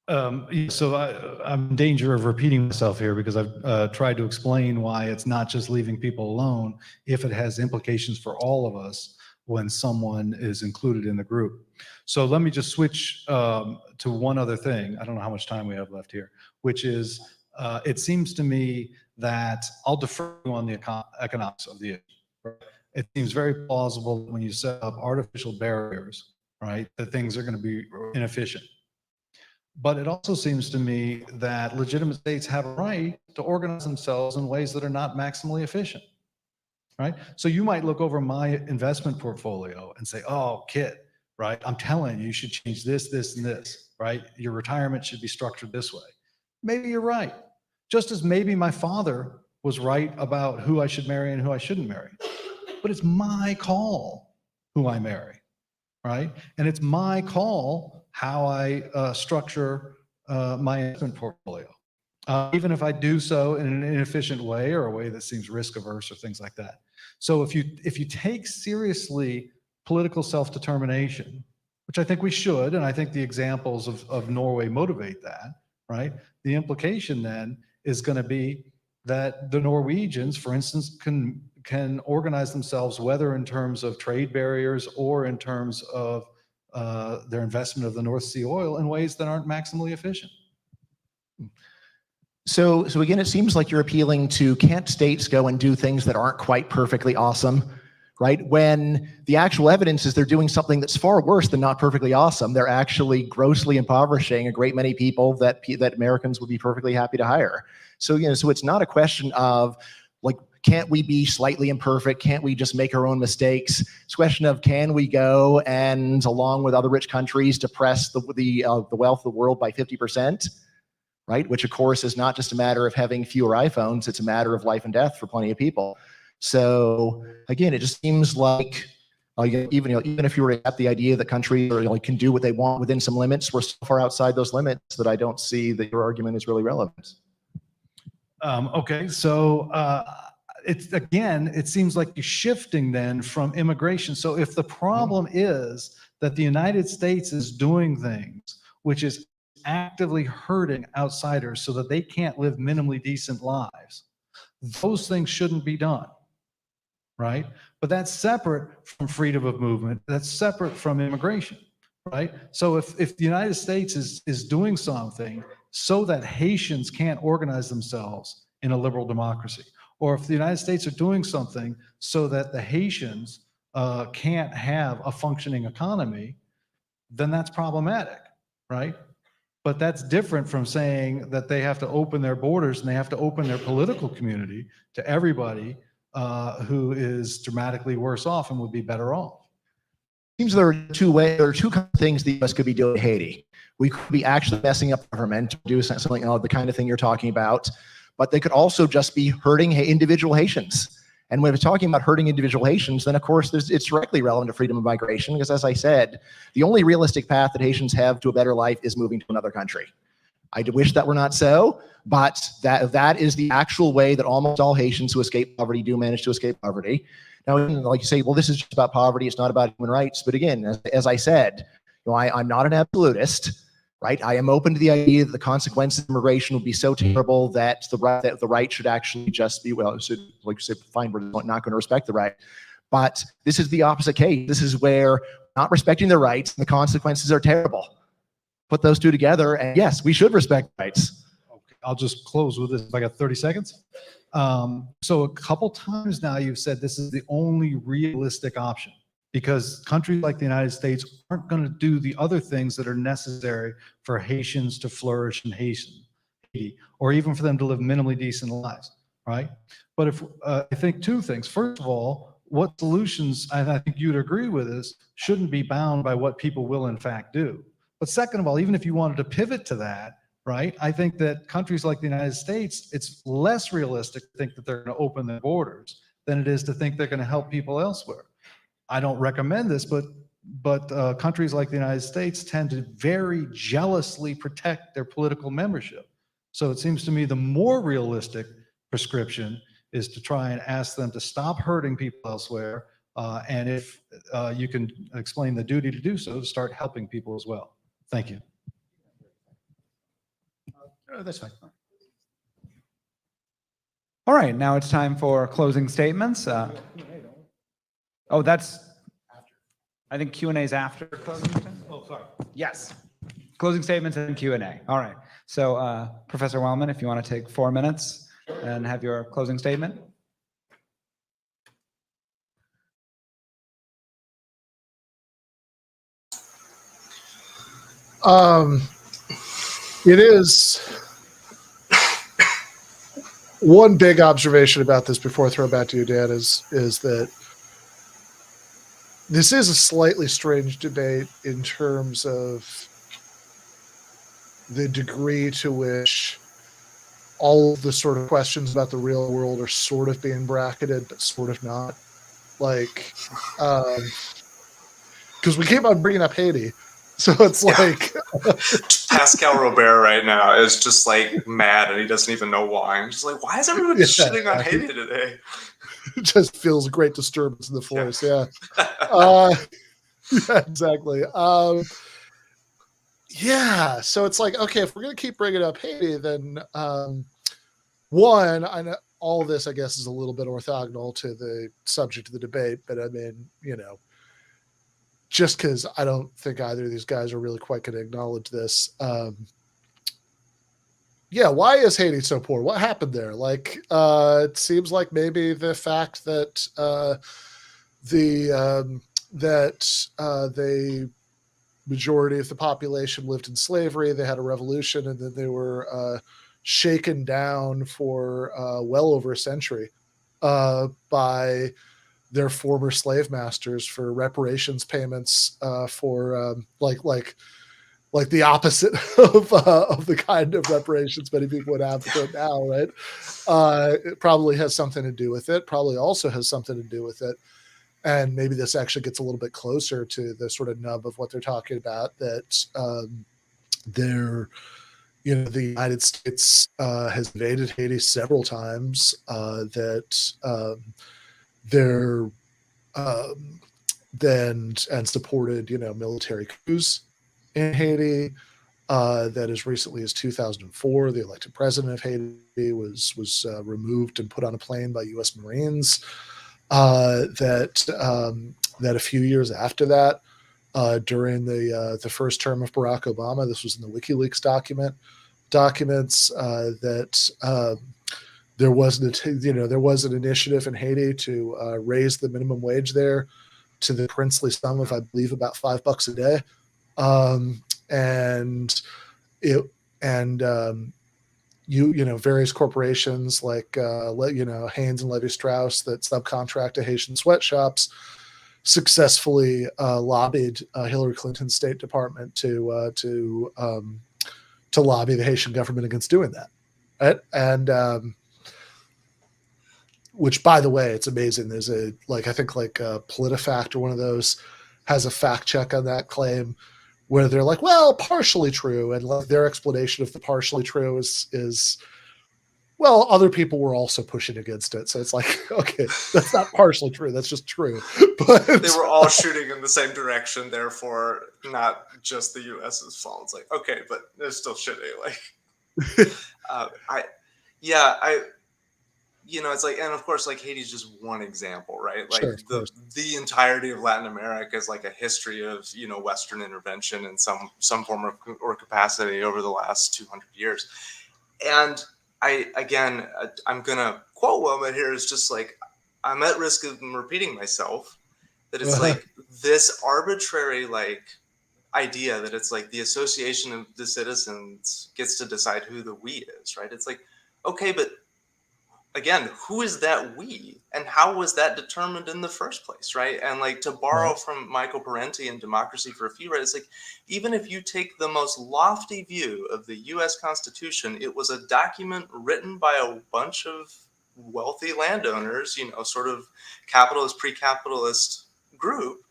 So I'm in danger of repeating myself here because I've tried to explain why it's not just leaving people alone if it has implications for all of us when someone is included in the group. So let me just switch to one other thing. I don't know how much time we have left here, which is it seems to me that I'll defer to you on the economics of the issue. Right? It seems very plausible when you set up artificial barriers, right, that things are going to be inefficient. But it also seems to me that legitimate states have a right to organize themselves in ways that are not maximally efficient, right? So you might look over my investment portfolio and say, oh, Kit, right? I'm telling you, you should change this, this, and this, right? Your retirement should be structured this way. Maybe you're right. Just as maybe my father was right about who I should marry and who I shouldn't marry. But it's my call who I marry, right? And it's my call how I structure my investment portfolio, even if I do so in an inefficient way or a way that seems risk averse or things like that. So if you take seriously political self-determination, which I think we should, and I think the examples of Norway motivate that, right? The implication then is going to be that the Norwegians, for instance, can organize themselves, whether in terms of trade barriers or in terms of their investment of the North Sea oil in ways that aren't maximally efficient. So again, it seems like you're appealing to can't states go and do things that aren't quite perfectly awesome, right? When the actual evidence is they're doing something that's far worse than not perfectly awesome. They're actually grossly impoverishing a great many people that Americans would be perfectly happy to hire. So, so it's not a question of like, can't we be slightly imperfect? Can't we just make our own mistakes? It's a question of, can we go and, along with other rich countries, depress the wealth of the world by 50%, right? Which, of course, is not just a matter of having fewer iPhones. It's a matter of life and death for plenty of people. So, again, it just seems like even if you were at the idea that countries can do what they want within some limits, we're so far outside those limits that I don't see that your argument is really relevant. Okay, so it seems like you're shifting then from immigration. So if the problem is that the United States is doing things which is actively hurting outsiders so that they can't live minimally decent lives, those things shouldn't be done, right? But that's separate from freedom of movement. That's separate from immigration, right? So if the United States is doing something so that Haitians can't organize themselves in a liberal democracy, or if the United States are doing something so that the Haitians can't have a functioning economy, then that's problematic, right? But that's different from saying that they have to open their borders and they have to open their political community to everybody who is dramatically worse off and would be better off. Seems there are two kind of things the U.S. could be doing to Haiti. We could be actually messing up government, do something, the kind of thing you're talking about, but they could also just be hurting individual Haitians. And when we're talking about hurting individual Haitians, then of course it's directly relevant to freedom of migration, because as I said, the only realistic path that Haitians have to a better life is moving to another country. I wish that were not so, but that is the actual way that almost all Haitians who escape poverty do manage to escape poverty. Now, like you say, well, this is just about poverty, it's not about human rights. But again, as I said, I'm not an absolutist, right? I am open to the idea that the consequences of immigration would be so terrible that the right should actually just be, like you said, fine, we're not going to respect the right. But this is the opposite case. This is where not respecting the rights and the consequences are terrible. Put those two together, and yes, we should respect rights. Okay, I'll just close with this if I got 30 seconds. So a couple times now you've said this is the only realistic option, because countries like the United States aren't going to do the other things that are necessary for Haitians to flourish in Haiti, or even for them to live minimally decent lives, right? But if I think two things. First of all, what solutions, and I think you'd agree with this, shouldn't be bound by what people will in fact do. But second of all, even if you wanted to pivot to that, right, I think that countries like the United States, it's less realistic to think that they're going to open their borders than it is to think they're going to help people elsewhere. I don't recommend this, but countries like the United States tend to very jealously protect their political membership. So it seems to me the more realistic prescription is to try and ask them to stop hurting people elsewhere. And if you can explain the duty to do so, start helping people as well. Thank you. That's fine. All right, now it's time for closing statements. Oh, that's, I think Q&A is after closing statements? Oh, sorry. Yes. Closing statements and Q&A. All right. So Professor Wellman, if you want to take 4 minutes and have your closing statement. It is one big observation about this before I throw it back to you, Dan, is that this is a slightly strange debate in terms of the degree to which all of the sort of questions about the real world are sort of being bracketed, but sort of not. Like, because we keep on bringing up Haiti. So it's like Pascal Robert right now is just like mad and he doesn't even know why. I'm just like, why is everyone shitting on Haiti today? It just feels a great disturbance in the force. Yeah. Yeah, exactly. Yeah. So it's like, okay, if we're going to keep bringing up Haiti, then one, I know all of this, I guess, is a little bit orthogonal to the subject of the debate, but I mean, you know, just because I don't think either of these guys are really quite going to acknowledge this. Yeah, why is Haiti so poor? What happened there? Like, it seems like maybe the fact that the majority of the population lived in slavery, they had a revolution, and then they were shaken down for well over a century by their former slave masters for reparations payments for like the opposite of the kind of reparations many people would advocate now, right? It probably has something to do with it. Probably also has something to do with it. And maybe this actually gets a little bit closer to the sort of nub of what they're talking about, that the United States has invaded Haiti several times, that they're and supported, military coups in Haiti. That as recently as 2004, the elected president of Haiti was removed and put on a plane by U.S. Marines. That a few years after that, during the first term of Barack Obama, this was in the WikiLeaks documents, that there was an initiative in Haiti to raise the minimum wage there to the princely sum of, I believe, about $5 a day, various corporations like Haynes and Levi Strauss that subcontract to Haitian sweatshops successfully lobbied Hillary Clinton's State Department to lobby the Haitian government against doing that, right? And which, by the way, it's amazing. There's I think PolitiFact or one of those has a fact check on that claim where they're like, well, partially true. And their explanation of the partially true is, well, other people were also pushing against it. So it's like, okay, that's not partially true. That's just true. But they were all shooting in the same direction, therefore not just the U.S.'s fault. It's like, okay, but they're still shitty. Like, it's like, and of course, like Haiti's just one example, right? Like sure, the entirety of Latin America is like a history of, Western intervention in some form or capacity over the last 200 years. And I'm going to quote Wellman here, is just like, I'm at risk of repeating myself, that it's like this arbitrary, like, idea that it's like the association of the citizens gets to decide who the we is, right? It's like, okay, but again, who is that we, and how was that determined in the first place, right? And like, to borrow from Michael Parenti in Democracy for a Few, right? It's like, even if you take the most lofty view of the U.S. Constitution, it was a document written by a bunch of wealthy landowners, sort of capitalist, pre-capitalist group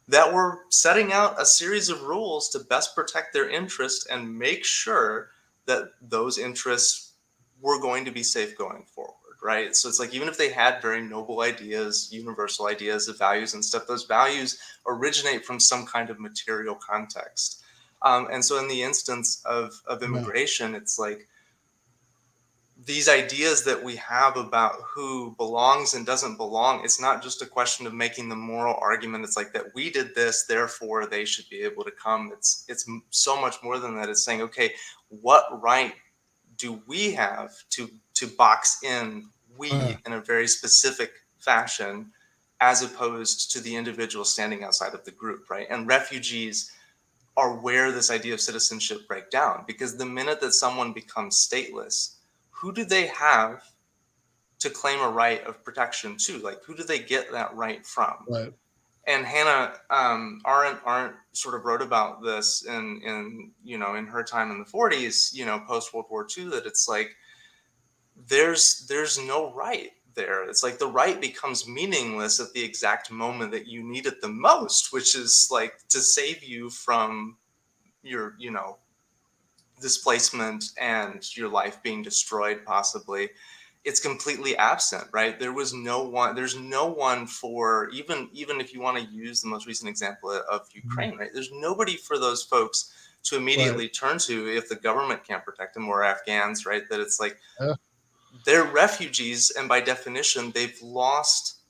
that were setting out a series of rules to best protect their interests and make sure that those interests were going to be safe going forward. right? So it's like, even if they had very noble ideas, universal ideas of values and stuff, those values originate from some kind of material context. And so in the instance of immigration, it's like, these ideas that we have about who belongs and doesn't belong, it's not just a question of making the moral argument. It's like, that we did this, therefore they should be able to come. It's so much more than that. It's saying, okay, what right do we have to box in we in a very specific fashion, as opposed to the individual standing outside of the group, right? And refugees are where this idea of citizenship break down, because the minute that someone becomes stateless, who do they have to claim a right of protection to? Like, who do they get that right from? Right. And Hannah Arendt sort of wrote about this in her time in the 40s, post World War II, that it's like, there's no right there. It's like, the right becomes meaningless at the exact moment that you need it the most, which is like to save you from your, displacement and your life being destroyed, possibly. It's completely absent, right? There's no one for, even if you want to use the most recent example of Ukraine, right? There's nobody for those folks to immediately turn to if the government can't protect them, or Afghans, right? That it's like, they're refugees, and by definition, they've lost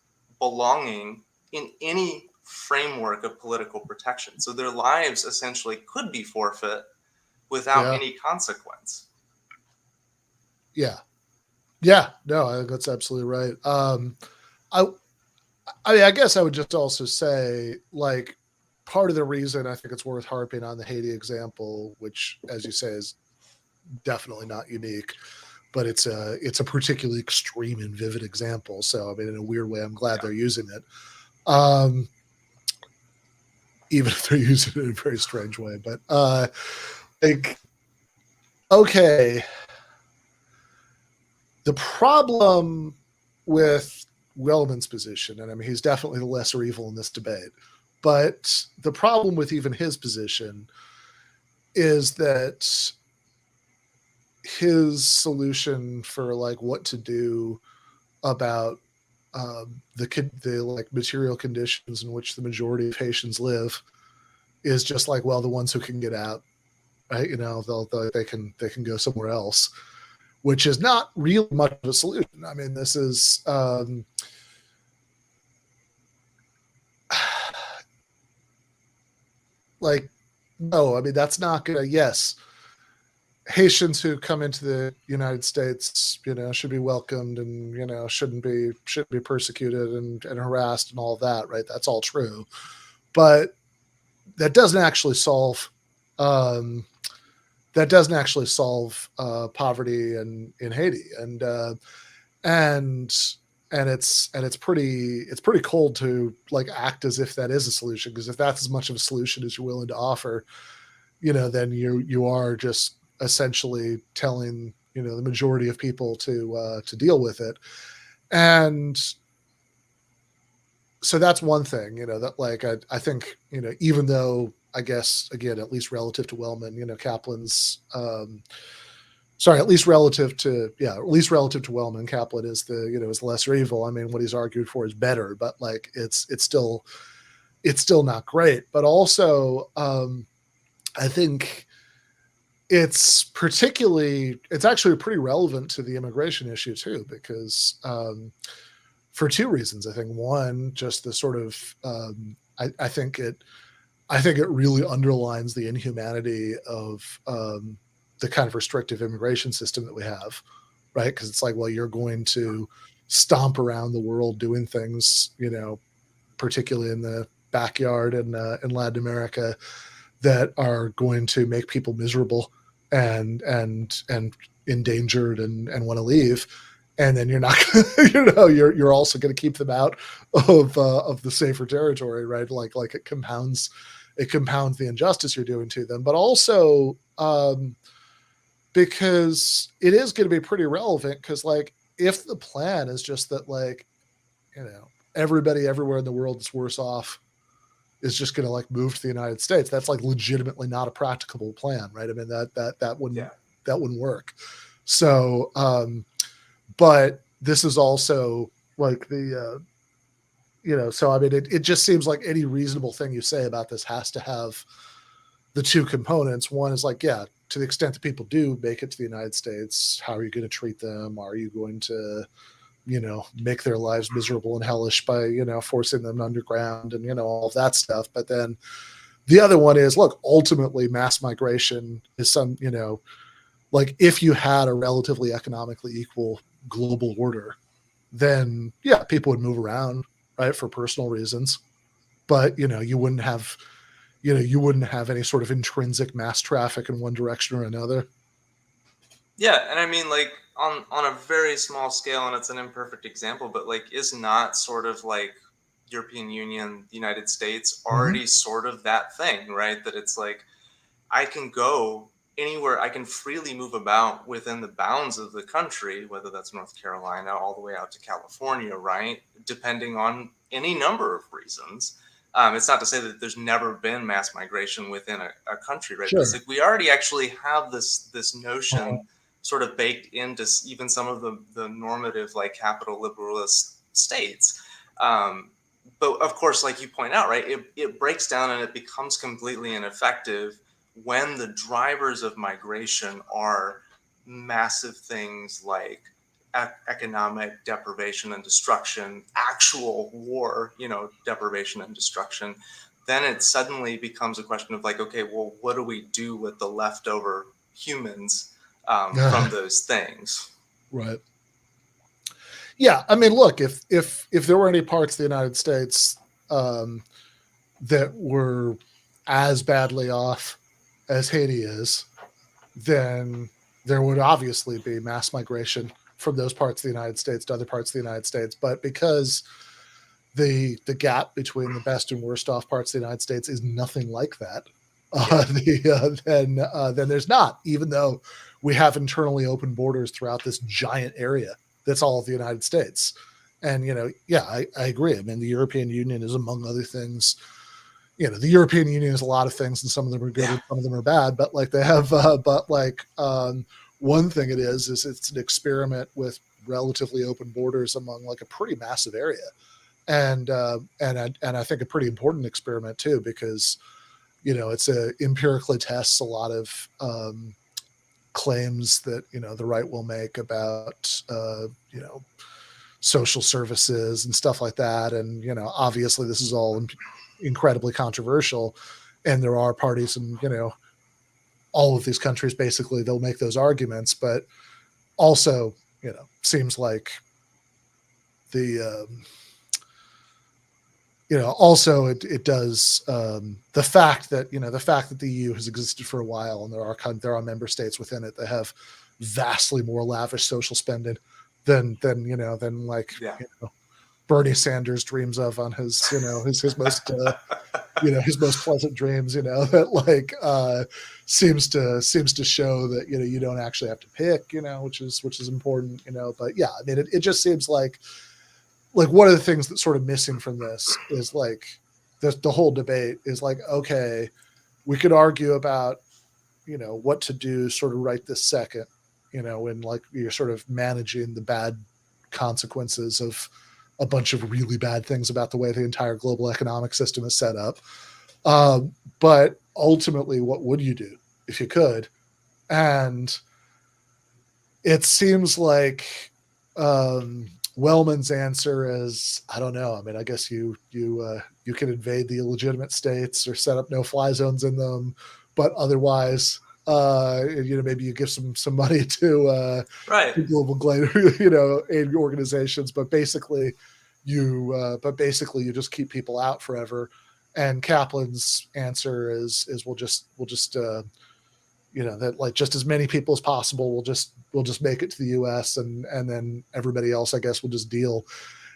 belonging in any framework of political protection. So their lives essentially could be forfeit without any consequence. Yeah. No, I think that's absolutely right. I mean, I guess I would just also say, like, part of the reason I think it's worth harping on the Haiti example, which, as you say, is definitely not unique, but it's a particularly extreme and vivid example. So, I mean, in a weird way, I'm glad they're using it. Even if they're using it in a very strange way, but, like, okay, the problem with Wellman's position, and I mean, he's definitely the lesser evil in this debate, but the problem with even his position is that his solution for, like, what to do about the like material conditions in which the majority of Haitians live is just like, well, the ones who can get out, right? They can go somewhere else, which is not really much of a solution. I mean, this is like, no, I mean, that's not gonna. Yes, Haitians who come into the United States, should be welcomed, and shouldn't be persecuted and harassed and all that, right? That's all true, but that doesn't actually solve poverty in Haiti, and it's pretty cold to, like, act as if that is a solution, because if that's as much of a solution as you're willing to offer, then you are just essentially telling the majority of people to deal with it. And so that's one thing, that, like, I think, even though, I guess, again, at least relative to Wellman, Caplan's at least relative to Wellman, Caplan is is lesser evil. I mean, what he's argued for is better, but, like, it's still not great. But also, I think it's actually pretty relevant to the immigration issue too, because for two reasons. I think one, just the sort of I think it really underlines the inhumanity of the kind of restrictive immigration system that we have, right? Because it's like, well, you're going to stomp around the world doing things, particularly in the backyard in Latin America, that are going to make people miserable and endangered and want to leave. And then you're not, you're also going to keep them out of the safer territory, right? Like it compounds the injustice you're doing to them, but also because it is going to be pretty relevant. Because, like, if the plan is just that, like, everybody everywhere in the world that's worse off is just going to, like, move to the United States, that's, like, legitimately not a practicable plan, right? I mean, that wouldn't work. So, but this is also like the so I mean it just seems like any reasonable thing you say about this has to have the two components. One is like, yeah, to the extent that people do make it to the United States, how are you going to treat them? Are you going to make their lives miserable and hellish by forcing them underground and all of that stuff? But then the other one is, look, ultimately mass migration is some like if you had a relatively economically equal global order, then yeah, people would move around, right, for personal reasons. But you wouldn't have any sort of intrinsic mass traffic in one direction or another. Yeah, and I mean, like on a very small scale, and it's an imperfect example, but like, is not sort of like European Union, the United States already sort of that thing, right? That it's like I can go anywhere, I can freely move about within the bounds of the country, whether that's North Carolina all the way out to California, right? Depending on any number of reasons. It's not to say that there's never been mass migration within a country, right? Sure. It's like we already actually have this notion sort of baked into even some of the normative, like capital liberalist states. But of course, like you point out, right, it breaks down and it becomes completely ineffective when the drivers of migration are massive things like economic deprivation and destruction, actual war, deprivation and destruction. Then it suddenly becomes a question of like, okay, well, what do we do with the leftover humans from those things? Right. Yeah, I mean, look, if there were any parts of the United States that were as badly off as Haiti is, then there would obviously be mass migration from those parts of the United States to other parts of the United States. But because the gap between the best and worst off parts of the United States is nothing like that, then there's not, even though we have internally open borders throughout this giant area that's all of the United States. And, I agree. I mean, the European Union is, among other things, the European Union is a lot of things, and some of them are good and some of them are bad, but like they have, one thing it is it's an experiment with relatively open borders among like a pretty massive area. And I think a pretty important experiment too, because, it's empirically tests a lot of claims that, the right will make about, social services and stuff like that. And, obviously this is all incredibly controversial, and there are parties in, all of these countries, basically they'll make those arguments, but also, seems like the, also it does, the fact that the EU has existed for a while, and there are member states within it that have vastly more lavish social spending than Bernie Sanders dreams of on his his most his most pleasant dreams, that like seems to show that you don't actually have to pick, which is important, but yeah, I mean it just seems like one of the things that's sort of missing from this is like the whole debate is like, okay, we could argue about what to do sort of right this second, when like you're sort of managing the bad consequences of a bunch of really bad things about the way the entire global economic system is set up. But ultimately, what would you do if you could? And it seems like Wellman's answer is, I don't know. I mean, I guess you can invade the illegitimate states or set up no-fly zones in them, but otherwise, maybe you give some money to global aid organizations, but basically you just keep people out forever. And Caplan's answer is we'll just that like just as many people as possible we'll just make it to the U.S. and then everybody else, I guess, will just deal.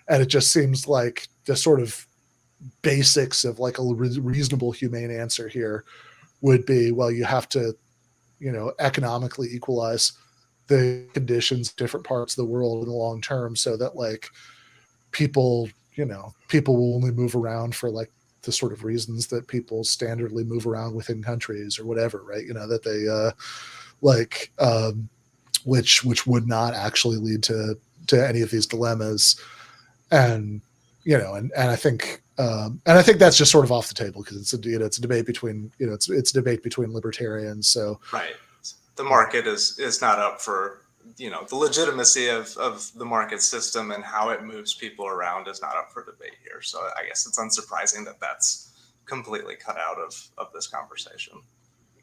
And it just seems like the sort of basics of like a reasonable, humane answer here would be, well, you have to economically equalize the conditions of different parts of the world in the long term, so that like people will only move around for like the sort of reasons that people standardly move around within countries or whatever, right? That they which would not actually lead to to any of these dilemmas. And and I think that's just sort of off the table, because it's a debate between it's a debate between libertarians. So right, the market is not up for the legitimacy of the market system and how it moves people around is not up for debate here. So I guess it's unsurprising that that's completely cut out of this conversation.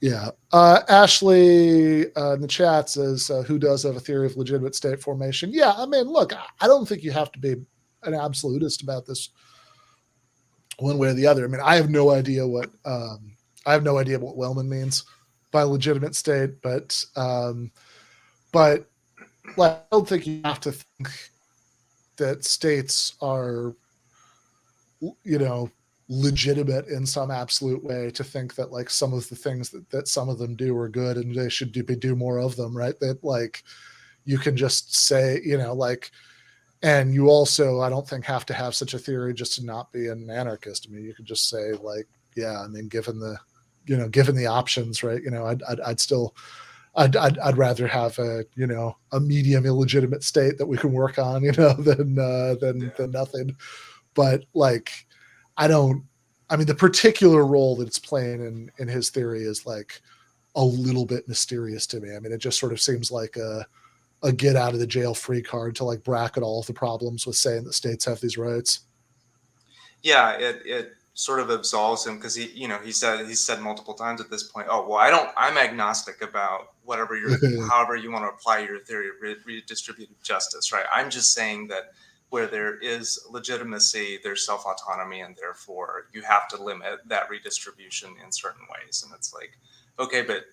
Yeah. Ashley in the chat says, who does have a theory of legitimate state formation? Yeah, I mean, look, I don't think you have to be an absolutist about this one way or the other. I mean, I have no idea what Wellman means by legitimate state, but like, I don't think you have to think that states are, legitimate in some absolute way to think that like some of the things that some of them do are good and they should do more of them, right? That like you can just say, and you also, I don't think, have to have such a theory just to not be an anarchist. I mean, you could just say like, yeah, I mean, given the options, right? I'd rather have a medium illegitimate state that we can work on, than nothing. But like, the particular role that it's playing in his theory is like a little bit mysterious to me. I mean, it just sort of seems like a get out of the jail free card to like bracket all of the problems with saying that states have these rights. Yeah, it sort of absolves him, because he said multiple times at this point, oh, well, I'm agnostic about whatever however you want to apply your theory of redistributive justice, right? I'm just saying that where there is legitimacy, there's self-autonomy, and therefore you have to limit that redistribution in certain ways. And it's like, okay, but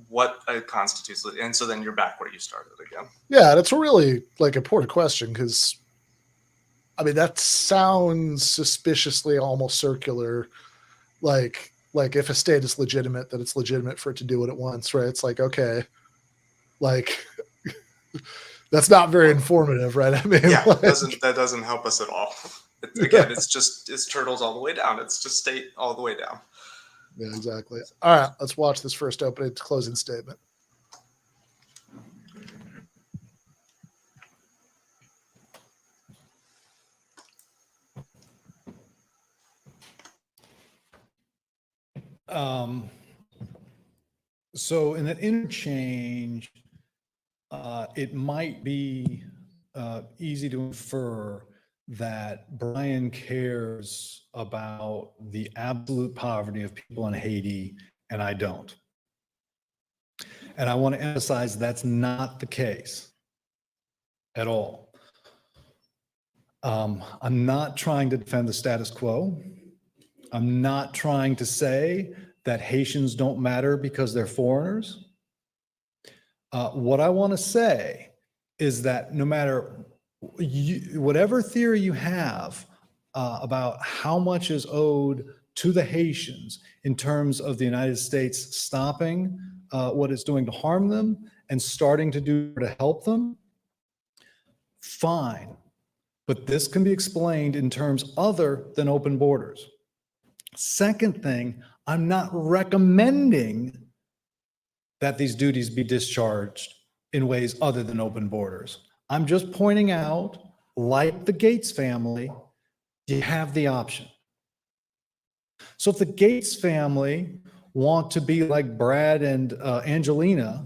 what constitutes, and so then you're back where you started again. Yeah, that's a really like important question, because I mean, that sounds suspiciously almost circular. Like if a state is legitimate, that it's legitimate for it to do what it wants, right? It's like, okay, like that's not very informative, right? I mean, yeah, like, that doesn't help us at all. It's turtles all the way down. It's just state all the way down. Yeah, exactly. All right, let's watch this first opening to closing statement. So in that interchange, it might be easy to infer that Bryan cares about the absolute poverty of people in Haiti, and I don't. And I want to emphasize that's not the case at all. I'm not trying to defend the status quo. I'm not trying to say that Haitians don't matter because they're foreigners. What I want to say is that no matter whatever theory you have about how much is owed to the Haitians in terms of the United States stopping what it's doing to harm them and starting to do to help them, fine. But this can be explained in terms other than open borders. Second thing, I'm not recommending that these duties be discharged in ways other than open borders. I'm just pointing out, like the Gates family, you have the option. So if the Gates family want to be like Brad and Angelina,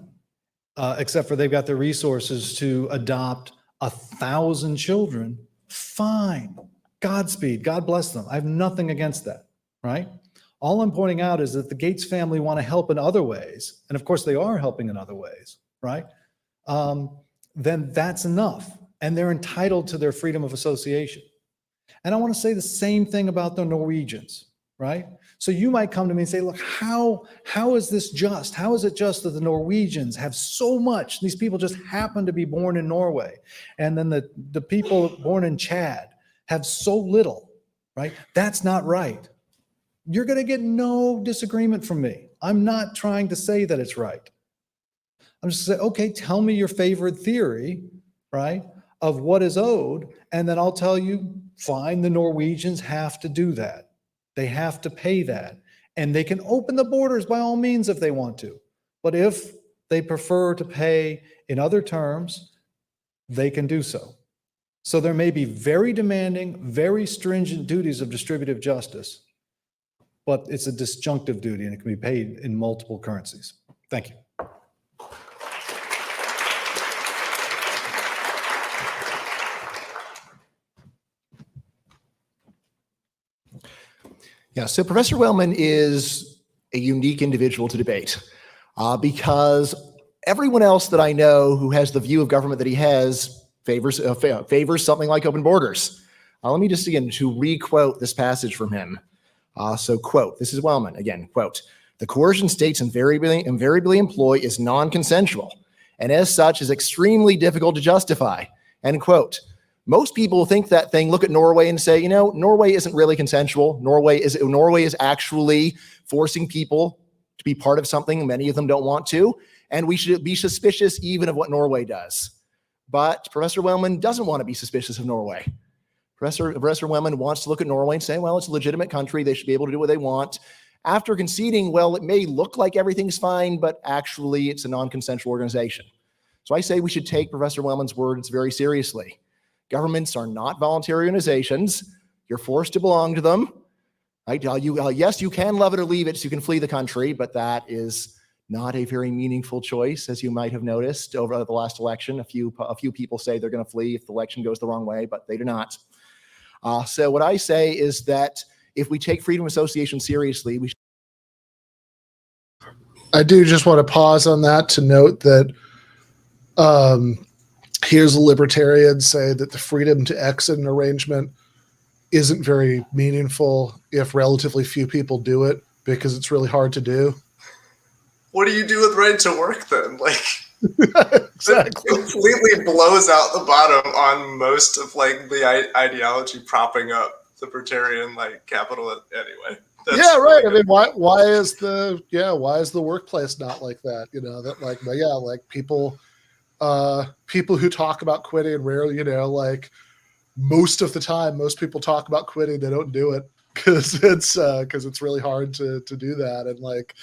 except for they've got the resources to adopt 1,000 children, fine. Godspeed. God bless them. I have nothing against that, right? All I'm pointing out is that the Gates family want to help in other ways, and of course they are helping in other ways, right? Then that's enough, and they're entitled to their freedom of association. And I want to say the same thing about the Norwegians, right? So you might come to me and say, look, how is this just? How is it just that the Norwegians have so much? These people just happen to be born in Norway. And then the people born in Chad have so little, right? That's not right. You're going to get no disagreement from me. I'm not trying to say that it's right. I'm just saying, okay, tell me your favorite theory, right, of what is owed, and then I'll tell you, fine, the Norwegians have to do that. They have to pay that. And they can open the borders by all means if they want to. But if they prefer to pay in other terms, they can do so. So there may be very demanding, very stringent duties of distributive justice, but it's a disjunctive duty and it can be paid in multiple currencies. Thank you. Yeah, so Professor Wellman is a unique individual to debate because everyone else that I know who has the view of government that he has favors something like open borders. Let me just again to re-quote this passage from him. So quote, this is Wellman again, quote, "The coercion states invariably employ is non-consensual and as such is extremely difficult to justify," end quote. Most people think that thing, look at Norway and say, you know, Norway isn't really consensual. Norway is actually forcing people to be part of something many of them don't want to, and we should be suspicious even of what Norway does. But Professor Wellman doesn't want to be suspicious of Norway. Professor Wellman wants to look at Norway and say, well, it's a legitimate country. They should be able to do what they want. After conceding, well, it may look like everything's fine, but actually it's a non-consensual organization. So I say we should take Professor Wellman's words very seriously. Governments are not voluntary organizations. You're forced to belong to them. Right? Yes, you can love it or leave it, so you can flee the country, but that is not a very meaningful choice, as you might have noticed over the last election. A few people say they're going to flee if the election goes the wrong way, but they do not. So what I say is that if we take freedom of association seriously, we should. I do just want to pause on that to note that here's a libertarian say that the freedom to exit an arrangement isn't very meaningful if relatively few people do it because it's really hard to do. What do you do with right to work then? Like, exactly. It completely blows out the bottom on most of like the ideology propping up libertarian like capital anyway. Yeah, right. I mean, why is the workplace not like that? You know, that like, yeah, like people who talk about quitting rarely, you know, like most of the time, most people talk about quitting, they don't do it because it's really hard to do that. And like,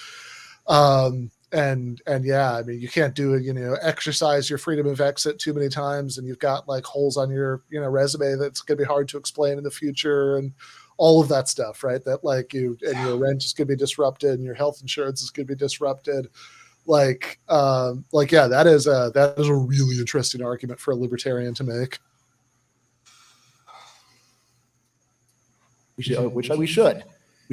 and yeah, I mean, you can't do it, you know, exercise your freedom of exit too many times and you've got like holes on your, you know, resume that's going to be hard to explain in the future and all of that stuff, right? That like your rent is going to be disrupted and your health insurance is going to be disrupted. Yeah, that is a really interesting argument for a libertarian to make. We should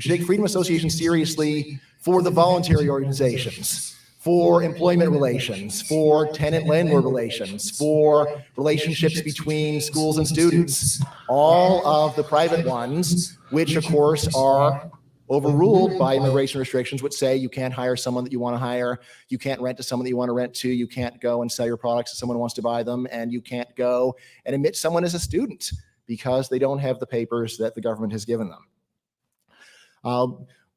take freedom of association seriously for the voluntary organizations, for employment relations, for tenant-landlord relations, for relationships between schools and students, all of the private ones, which of course are overruled by immigration restrictions, which say you can't hire someone that you want to hire, you can't rent to someone that you want to rent to, you can't go and sell your products to someone who wants to buy them, and you can't go and admit someone as a student because they don't have the papers that the government has given them.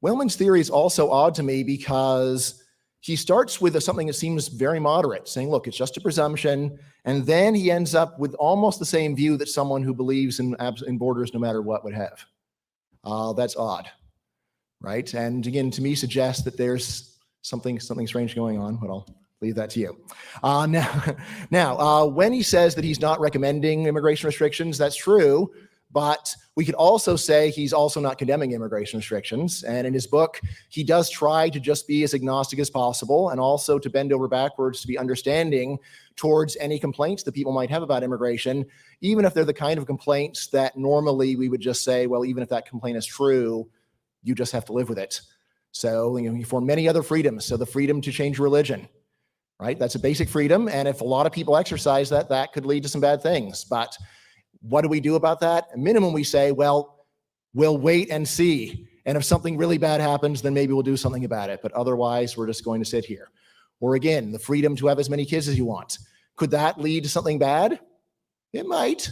Wellman's theory is also odd to me because he starts with something that seems very moderate, saying, look, it's just a presumption, and then he ends up with almost the same view that someone who believes in borders no matter what would have. That's odd, right? And again, to me, suggests that there's something strange going on, but I'll leave that to you. Now, when he says that he's not recommending immigration restrictions, that's true, but we could also say he's also not condemning immigration restrictions. And in his book, he does try to just be as agnostic as possible and also to bend over backwards to be understanding towards any complaints that people might have about immigration, even if they're the kind of complaints that normally we would just say, well, even if that complaint is true, you just have to live with it. So, you know, for many other freedoms, so the freedom to change religion, right? That's a basic freedom. And if a lot of people exercise that, that could lead to some bad things. But what do we do about that? At minimum, we say, well, we'll wait and see. And if something really bad happens, then maybe we'll do something about it. But otherwise, we're just going to sit here. Or again, the freedom to have as many kids as you want. Could that lead to something bad? It might.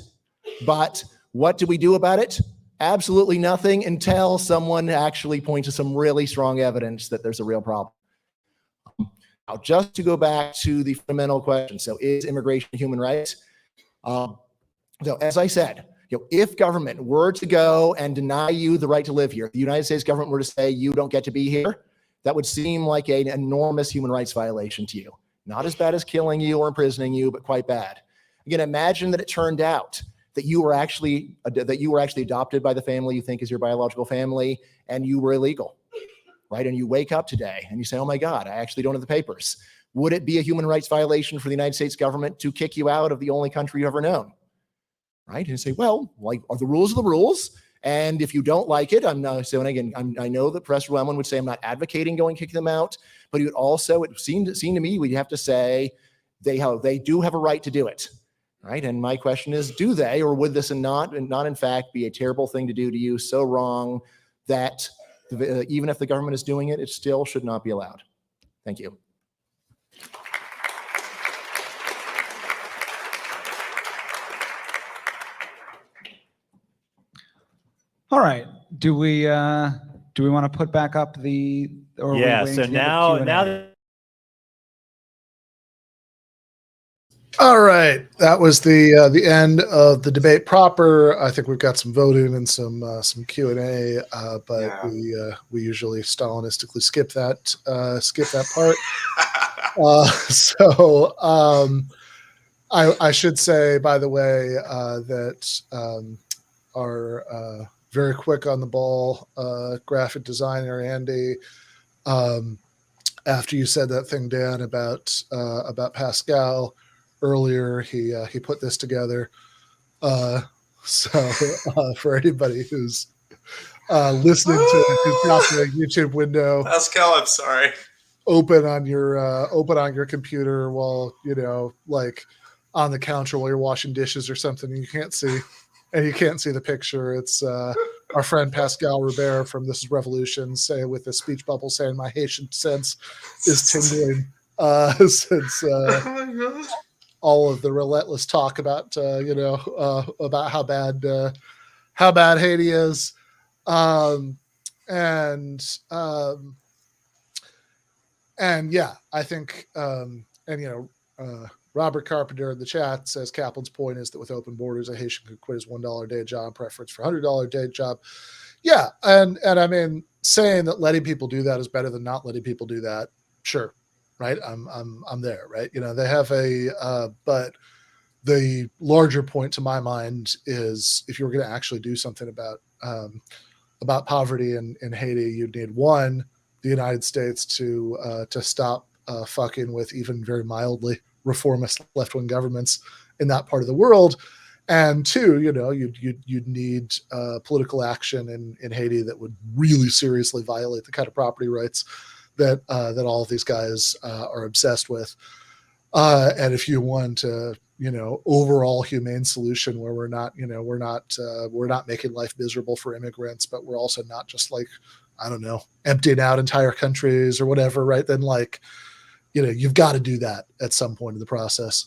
But what do we do about it? Absolutely nothing until someone actually points to some really strong evidence that there's a real problem. Now, just to go back to the fundamental question. So is immigration human rights? So as I said, you know, if government were to go and deny you the right to live here, if the United States government were to say you don't get to be here, that would seem like an enormous human rights violation to you. Not as bad as killing you or imprisoning you, but quite bad. Again, imagine that it turned out that you were actually adopted by the family you think is your biological family, and you were illegal, right? And you wake up today and you say, oh my God, I actually don't have the papers. Would it be a human rights violation for the United States government to kick you out of the only country you've ever known? Right? And you say, well, like, are the rules are the rules? And if you don't like it, I know that Professor Wellman would say, I'm not advocating going kick them out, but he would also, it seemed to me, we'd have to say they do have a right to do it. Right? And my question is, do they, or would this not in fact be a terrible thing to do to you, so wrong that even if the government is doing it, it still should not be allowed? Thank you. All right. Do we want to put back up the? Or are we Yeah. waiting So to get the now Q&A? that All right, that was the end of the debate proper. I think we've got some voting and some Q&A, but Yeah. we usually Stalinistically skip that part. I should say, by the way, that our very quick on the ball graphic designer Andy, after you said that thing, Dan, about Pascal earlier, he put this together. For anybody who's listening to, who's got the YouTube window Pascal, I'm sorry. open on your computer while, like on the counter while you're washing dishes or something, and you can't see the picture. It's our friend Pascal Robert from This Is Revolution, say with a speech bubble saying, my Haitian sense is tingling since Oh my God. all of the relentless talk about about how bad Haiti is, and yeah, I think Robert Carpenter in the chat says Kaplan's point is that with open borders, a Haitian could quit his $1 a day job preference for $100 a day job. Yeah, and I mean, saying that letting people do that is better than not letting people do that, sure. Right, I'm there. Right, they have but the larger point to my mind is if you were going to actually do something about poverty in Haiti, you'd need one, the United States to stop fucking with even very mildly reformist left-wing governments in that part of the world, and two, you'd need political action in Haiti that would really seriously violate the kind of property rights that all of these guys are obsessed with. And if you want a overall humane solution where we're not making life miserable for immigrants, but we're also not just like, I don't know, emptying out entire countries or whatever, right? Then you've got to do that at some point in the process.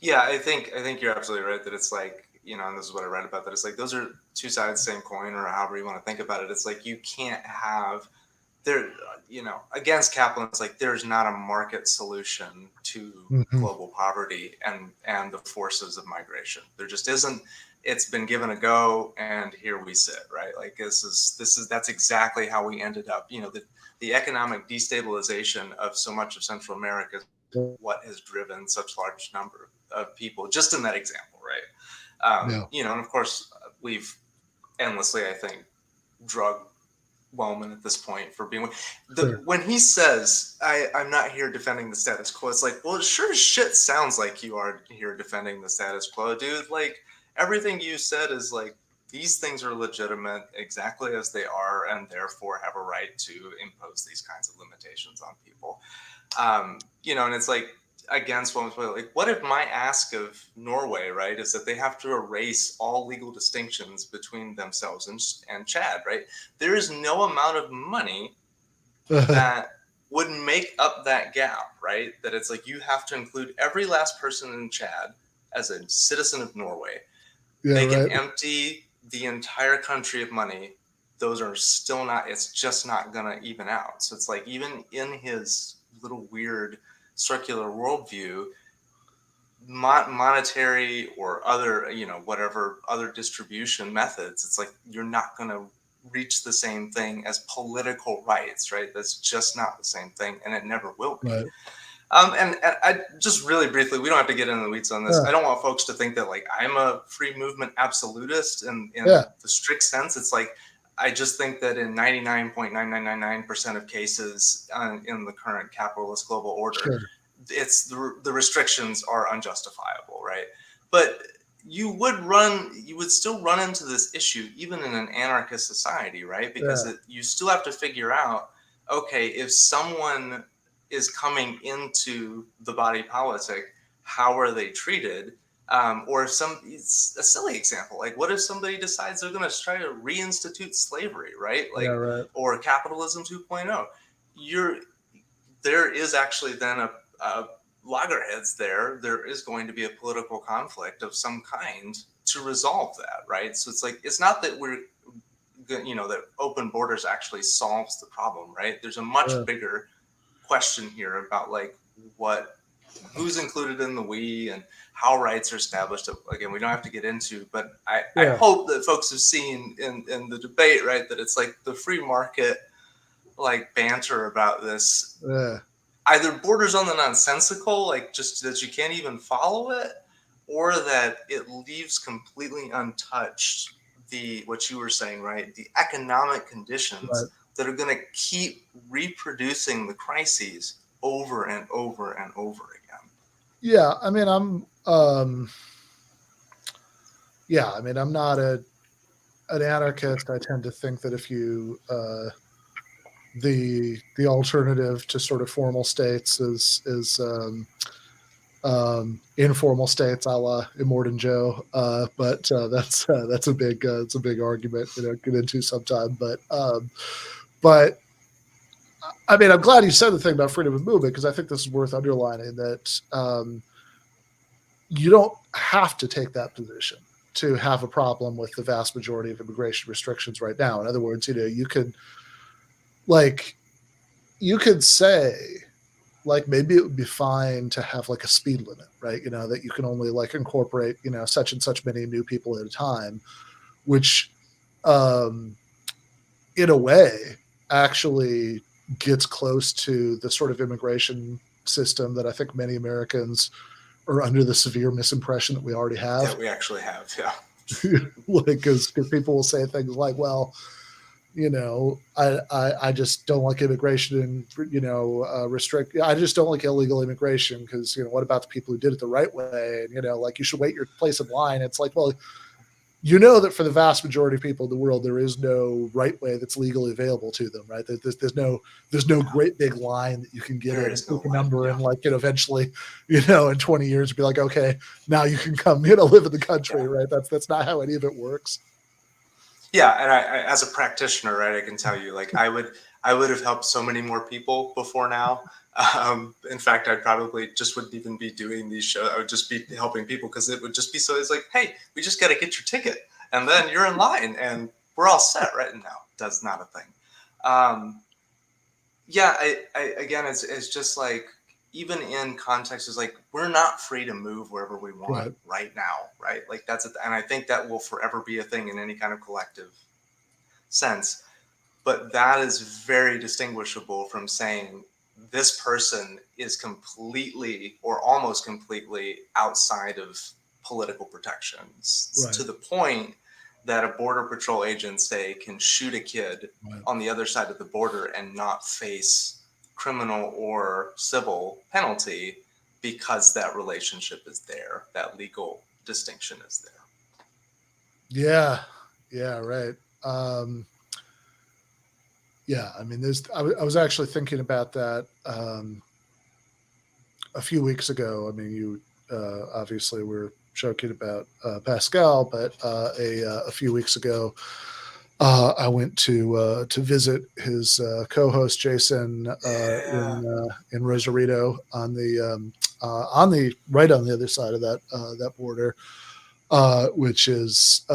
Yeah, I think you're absolutely right that it's like, and this is what I read about, that it's like those are two sides of the same coin, or however you want to think about it. It's like you can't have there, against Caplan, it's like there's not a market solution to global poverty and the forces of migration. There just isn't. It's been given a go, and here we sit, right? Like that's exactly how we ended up. The economic destabilization of so much of Central America is what has driven such large number of people, just in that example, right? And of course, we've endlessly, I think, drugged Wellman at this point for being when he says I'm not here defending the status quo, it's like, well, it sure as shit sounds like you are here defending the status quo, dude. Like everything you said is like these things are legitimate exactly as they are, and therefore have a right to impose these kinds of limitations on people. And it's like against Wellman's point, like what if my ask of Norway, right, is that they have to erase all legal distinctions between themselves and Chad, right? There is no amount of money that would make up that gap, right? That it's like you have to include every last person in Chad as a citizen of Norway. They can empty the entire country of money. Those are still not, it's just not gonna even out. So it's like even in his little weird circular worldview, monetary or other, whatever other distribution methods, it's like you're not going to reach the same thing as political rights, right? That's just not the same thing, and it never will be. And I just really briefly, we don't have to get into the weeds on this. Yeah. I don't want folks to think that like I'm a free movement absolutist in Yeah. the strict sense. It's like, I just think that in 99.9999% of cases in the current capitalist global order, Sure. it's the restrictions are unjustifiable, right? But you would still run into this issue even in an anarchist society, right? Because you still have to figure out, okay, if someone is coming into the body politic, how are they treated? Or if it's a silly example, like what if somebody decides they're going to try to reinstitute slavery, right? Like, right. or capitalism 2.0. There is actually then a loggerheads there. There is going to be a political conflict of some kind to resolve that, right? So it's like, it's not that that open borders actually solves the problem, right? There's a much bigger question here about like who's included in the we and how rights are established. Again, we don't have to get into, but I hope that folks have seen in the debate, right, that it's like the free market like banter about this either borders on the nonsensical, like just that you can't even follow it, or that it leaves completely untouched what you were saying, right, the economic conditions that are going to keep reproducing the crises over and over and over again. Yeah, I mean, I'm not an anarchist. I tend to think that if you the alternative to sort of formal states is informal states, a la Immortan Joe. But that's a big argument, get into sometime. But I mean, I'm glad you said the thing about freedom of movement, because I think this is worth underlining that you don't have to take that position to have a problem with the vast majority of immigration restrictions right now. In other words, you could say, like, maybe it would be fine to have like a speed limit, right? That you can only like incorporate, such and such many new people at a time, which in a way actually gets close to the sort of immigration system that I think many Americans are under the severe misimpression that we already have. That we actually have, yeah. Like, because people will say things like, well, I just don't like immigration and, I just don't like illegal immigration because, what about the people who did it the right way? And, like, you should wait your place in line. It's like, well, that for the vast majority of people in the world, there is no right way that's legally available to them, right? There's no great big line that you can get in, pick a number, and like, eventually, in 20 years, be like, okay, now you can come, live in the country, right? That's not how any of it works. Yeah, and I, as a practitioner, right, I can tell you, like, I would have helped so many more people before now. In fact, I probably just wouldn't even be doing these shows. I would just be helping people because it would just be so. It's like, hey, we just got to get your ticket, and then you're in line, and we're all set. Right now, that's not a thing. Again, it's just like, even in context, is like, we're not free to move wherever we want right now, right? Like, and I think that will forever be a thing in any kind of collective sense. But that is very distinguishable from saying this person is completely or almost completely outside of political protections, to the point that a border patrol agent, say, can shoot a kid on the other side of the border and not face criminal or civil penalty because that relationship is there, that legal distinction is there. Yeah, right. I mean, I was actually thinking about that a few weeks ago. I mean, you obviously were joking about Pascal, but a few weeks ago, I went to visit his co-host Jason in Rosarito on the right on the other side of that border, which is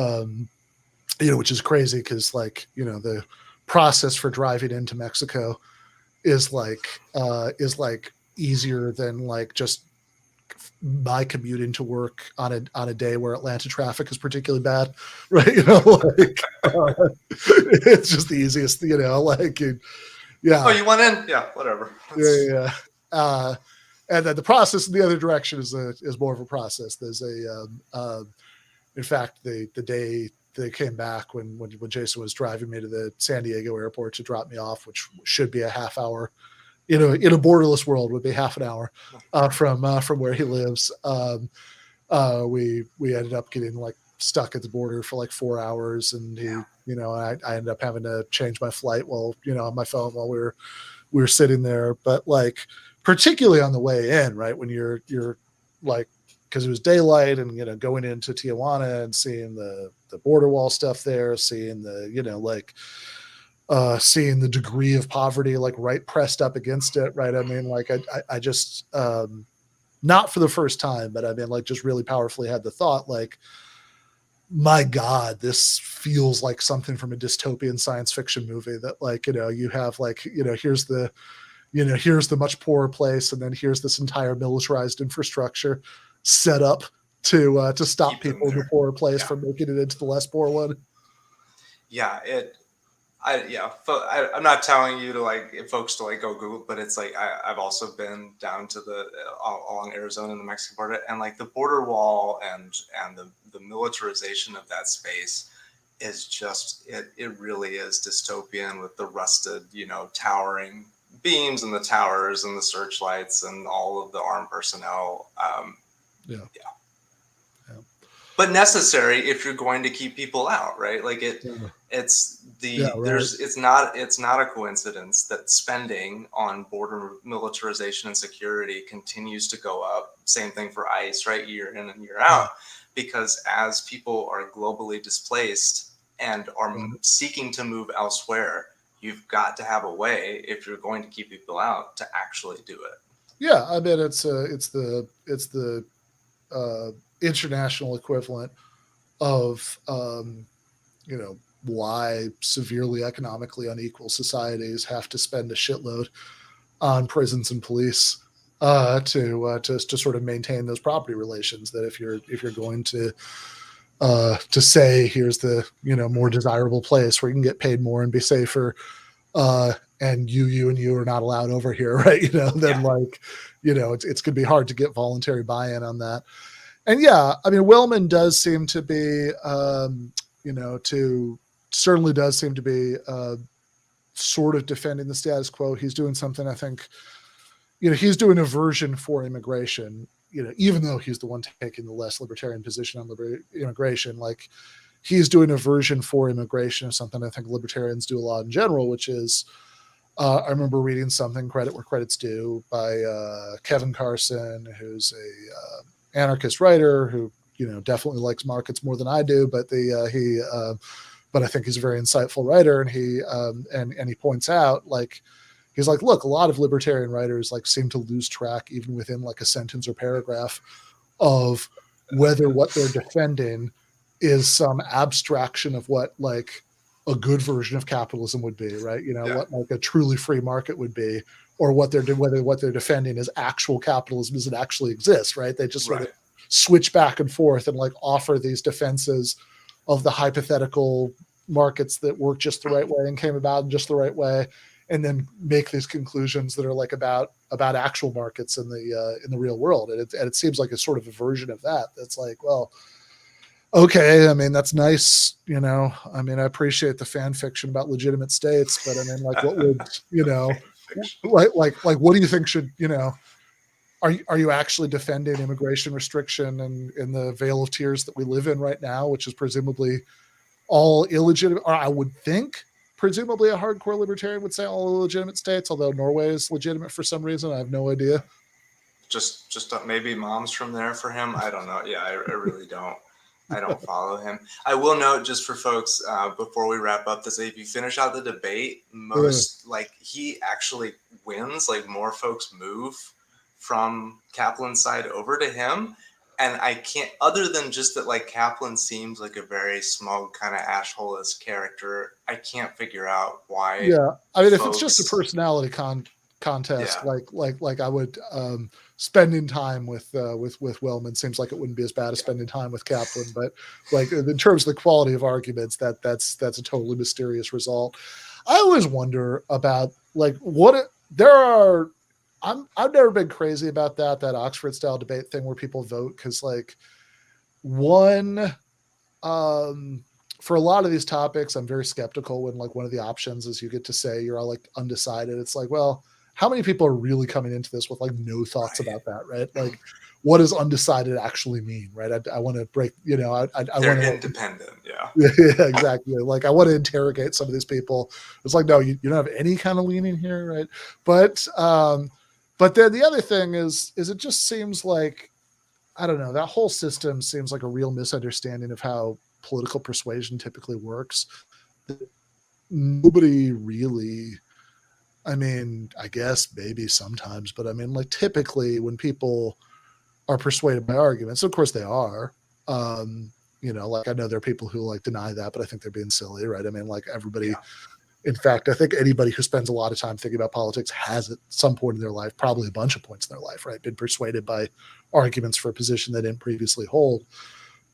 crazy because, like, the process for driving into Mexico is like easier than like just my commuting to work on a day where Atlanta traffic is particularly bad, right? It's just the easiest, yeah. Oh, you went in? Yeah, whatever. Yeah. and then the process in the other direction is more of a process. There's in fact, the day they came back when Jason was driving me to the San Diego airport to drop me off, which should be a half hour, in a borderless world would be half an hour from where he lives. We ended up getting like stuck at the border for like 4 hours, and I ended up having to change my flight while on my phone while we were sitting there. But like particularly on the way in, right, when you're like, because it was daylight, and going into Tijuana and seeing the border wall stuff there, seeing the seeing the degree of poverty like right pressed up against it, right? I mean, like I just not for the first time, but I mean, like, just really powerfully had the thought, like, my God, this feels like something from a dystopian science fiction movie that, like, you have like, here's the much poorer place, and then here's this entire militarized infrastructure set up to stop Keep them people in the there. poorer place from making it into the less poor one. Yeah, I'm not telling you to folks to go Google, but it's like I've also been down to along Arizona and the Mexican border, and like the border wall and the militarization of that space is just it really is dystopian, with the rusted towering beams and the towers and the searchlights and all of the armed personnel. But necessary if you're going to keep people out, right? Like it's not a coincidence that spending on border militarization and security continues to go up. Same thing for ICE, right? Year in and year out, because as people are globally displaced and are seeking to move elsewhere, you've got to have a way, if you're going to keep people out, to actually do it. Yeah, I mean, it's the international equivalent of why severely economically unequal societies have to spend a shitload on prisons and police to sort of maintain those property relations. That if you're going to say, here's the more desirable place where you can get paid more and be safer, and you are not allowed over here, right? Then it's going to be hard to get voluntary buy-in on that. And yeah, I mean, Wellman does seem to be, certainly does seem to be sort of defending the status quo. He's doing something, I think, he's doing a version for immigration, even though he's the one taking the less libertarian position on immigration, like he's doing a version for immigration of something I think libertarians do a lot in general, which is, I remember reading something, credit where credit's due, by Kevin Carson, who's a anarchist writer who definitely likes markets more than I do, but but I think he's a very insightful writer, and he points out, like, he's like, look, a lot of libertarian writers like seem to lose track, even within like a sentence or paragraph, of whether what they're defending is some abstraction of what like a good version of capitalism would be, right? What like a truly free market would be, or whether what they're defending is actual capitalism as it actually exists, right? They just sort of switch back and forth and like offer these defenses of the hypothetical markets that work just the right way and came about in just the right way, and then make these conclusions that are like about actual markets in the real world. And it seems like it's sort of a version of that. That's like, well, okay, I mean, that's nice, I mean, I appreciate the fan fiction about legitimate states, but I mean, like, what would, like, what do you think should, are you actually defending immigration restriction and in the Vale of Tears that we live in right now, which is presumably all illegitimate, or I would think presumably a hardcore libertarian would say all illegitimate states, although Norway is legitimate for some reason. I have no idea. Just maybe mom's from there for him. I don't know. Yeah, I really don't. I don't follow him. I will note, just for folks, before we wrap up this, if you finish out the debate, he actually wins. Like, more folks move from Caplan's side over to him. And I can't, other than just that, like, Caplan seems like a very smug kind of asshole-ish character, I can't figure out why. Yeah, I mean, if it's just a personality contest, like I would, spending time with Wellman seems like it wouldn't be as bad as spending time with Caplan. But like, in terms of the quality of arguments, that's a totally mysterious result. I always wonder about, like, there are I've never been crazy about that Oxford style debate thing where people vote, because like one for a lot of these topics, I'm very skeptical when like one of the options is you get to say you're all like undecided. It's like, well, how many people are really coming into this with like no thoughts about that, right? Like, what does undecided actually mean, right? I want to break, you know, I They're want to independent, yeah. yeah, exactly. Like, I want to interrogate some of these people. It's like, no, you don't have any kind of leaning here, right? But then the other thing is it just seems like, I don't know, that whole system seems like a real misunderstanding of how political persuasion typically works. Nobody really, I mean, I guess maybe sometimes, but I mean, like typically when people are persuaded by arguments, of course they are. You know, like I know there are people who like deny that, but I think they're being silly, right? I mean, like everybody, in fact, I think anybody who spends a lot of time thinking about politics has at some point in their life, probably a bunch of points in their life, right, been persuaded by arguments for a position they didn't previously hold.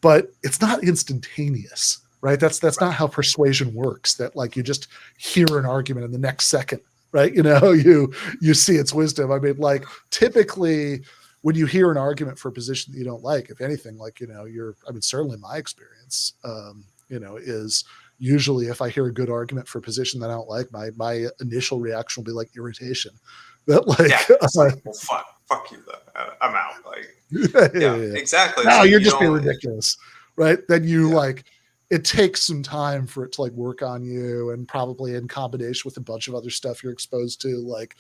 But it's not instantaneous, right? That's not how persuasion works. That like you just hear an argument and the next second, right? You know, you see its wisdom. I mean, like typically when you hear an argument for a position that you don't like, if anything, like, you know, I mean, certainly my experience, you know, is usually if I hear a good argument for a position that I don't like, my initial reaction will be like irritation. That like, it's like, well, fuck you then. I'm out. Like, yeah, exactly. No, so you're just being ridiculous, right? Then you like, it takes some time for it to like work on you, and probably in combination with a bunch of other stuff you're exposed to, like,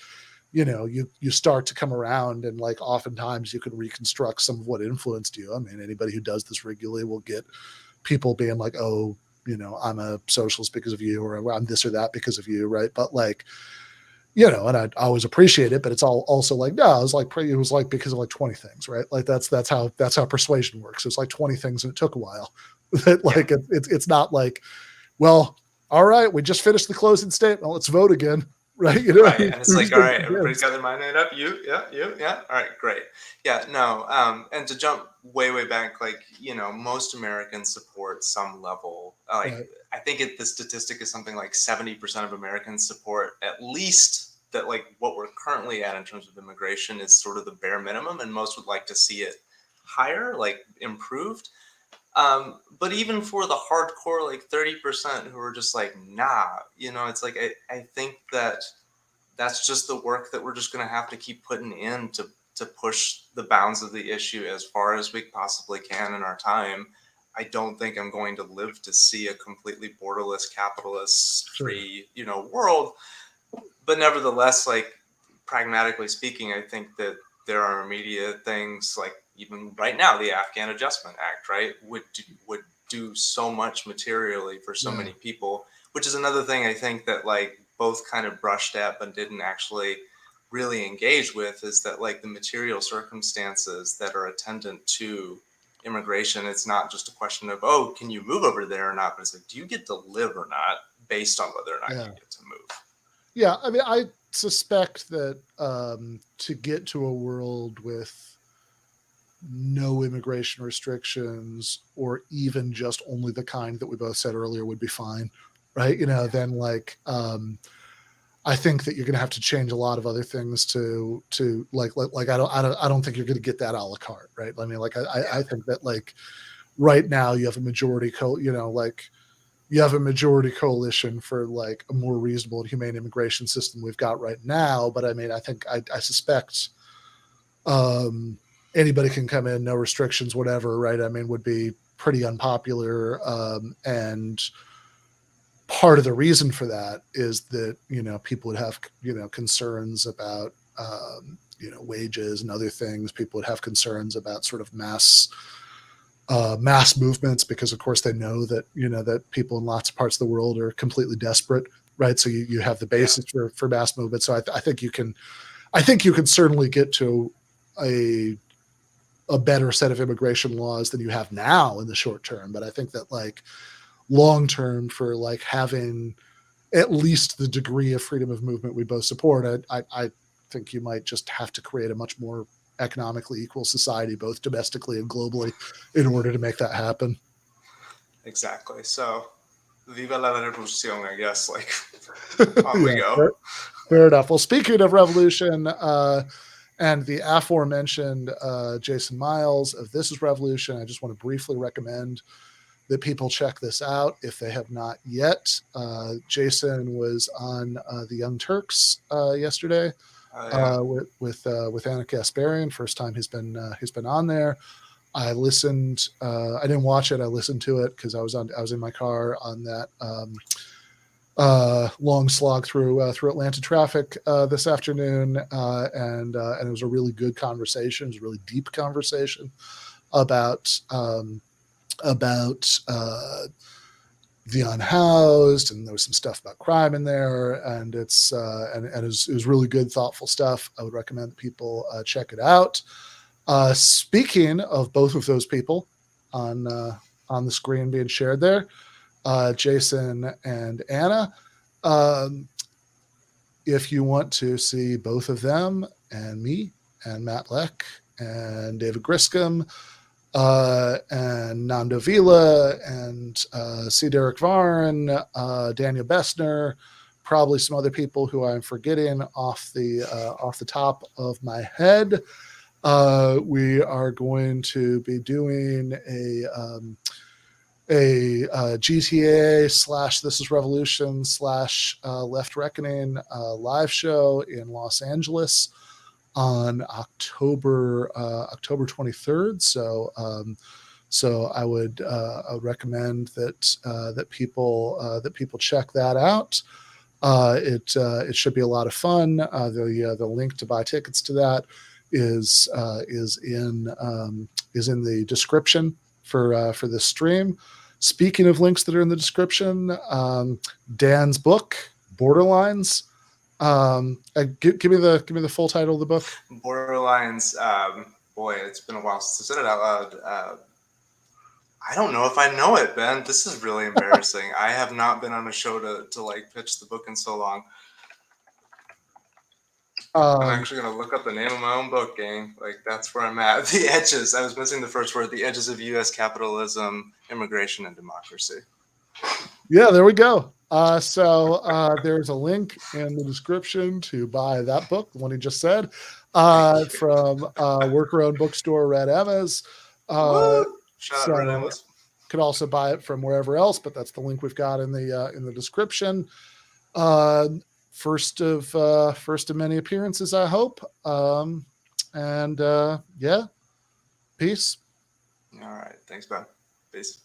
you know, you start to come around, and like oftentimes you can reconstruct some of what influenced you. I mean, anybody who does this regularly will get people being like, oh, you know, I'm a socialist because of you, or I'm this or that because of you, right? But like, you know, and I always appreciate it, but it's also like, no, it was like because of like 20 things, right? Like that's how persuasion works. It's like 20 things, and it took a while. That like it's not like, well, all right, we just finished the closing statement, let's vote again, right? You know, right? And it's like, all right, everybody's got their mind made up. You, yeah. All right, great. Yeah, no. And to jump way back, like, you know, most Americans support some level. Like, right. I think the statistic is something like 70% of Americans support at least that, like what we're currently at in terms of immigration is sort of the bare minimum, and most would like to see it higher, like improved. But even for the hardcore, like 30% who are just like, nah, you know, it's like, I think that's just the work that we're just going to have to keep putting in to push the bounds of the issue as far as we possibly can in our time. I don't think I'm going to live to see a completely borderless, capitalist, free, you know, world. But nevertheless, like pragmatically speaking, I think that there are immediate things, like even right now, the Afghan Adjustment Act, right, would do so much materially for so many people, which is another thing I think that like both kind of brushed at but didn't actually really engage with, is that like the material circumstances that are attendant to immigration, it's not just a question of, oh, can you move over there or not, but it's like, do you get to live or not based on whether or not you get to move. Yeah, I mean, I suspect that to get to a world with no immigration restrictions, or even just only the kind that we both said earlier would be fine, right? You know, then like I think that you're going to have to change a lot of other things to like I don't think you're going to get that a la carte, right? I mean, like I think that like right now you have a majority you have a majority coalition for like a more reasonable and humane immigration system we've got right now. But I mean, I think I suspect anybody can come in, no restrictions, whatever, right? I mean, would be pretty unpopular. And part of the reason for that is that, you know, people would have, you know, concerns about, you know, wages and other things. People would have concerns about sort of mass movements, because of course they know that, you know, that people in lots of parts of the world are completely desperate, right? So you have the basis for mass movement. So I think you can certainly get to a better set of immigration laws than you have now in the short term. But I think that like long term, for like having at least the degree of freedom of movement we both support, I think you might just have to create a much more economically equal society, both domestically and globally, in order to make that happen. Exactly. So Viva la revolución, I guess. Like, on we go. Fair enough. Well, speaking of revolution, and the aforementioned Jason Miles of This Is Revolution, I just want to briefly recommend that people check this out if they have not yet. Jason was on the Young Turks yesterday with Annika Asparian. First time he's been on there. I listened. I didn't watch it. I listened to it because I was in my car on that long slog through Atlanta traffic this afternoon, and it was a really good conversation. It was a really deep conversation about the unhoused, and there was some stuff about crime in there, and it was really good, thoughtful stuff. I would recommend that people check it out. Speaking of both of those people on the screen being shared there, Jason and Anna, if you want to see both of them and me and Matt Leck and David Griscom and Nando Vila and C. Derek Varn, Daniel Bessner, probably some other people who I'm forgetting off the top of my head. We are going to be doing a GTAA / This Is Revolution / Left Reckoning live show in Los Angeles on October 23rd. So I would recommend that people check that out. It should be a lot of fun. The link to buy tickets to that is in the description for this stream. Speaking of links that are in the description, Dan's book, Berderlines. Give me the full title of the book. Borderlines. Boy, it's been a while since I said it out loud. I don't know if I know it, Ben. This is really embarrassing. I have not been on a show to like pitch the book in so long. I'm actually going to look up the name of my own book, gang. Like, that's where I'm at. The Edges. I was missing the first word. The Edges of U.S. Capitalism, Immigration, and Democracy. Yeah, there we go. So there's a link in the description to buy that book, the one he just said, from worker-owned bookstore Red Emma's. Shout out Red Emma's. Could also buy it from wherever else, but that's the link we've got in the description. First of many appearances, I hope. Yeah, peace. All right, thanks, Ben. Peace.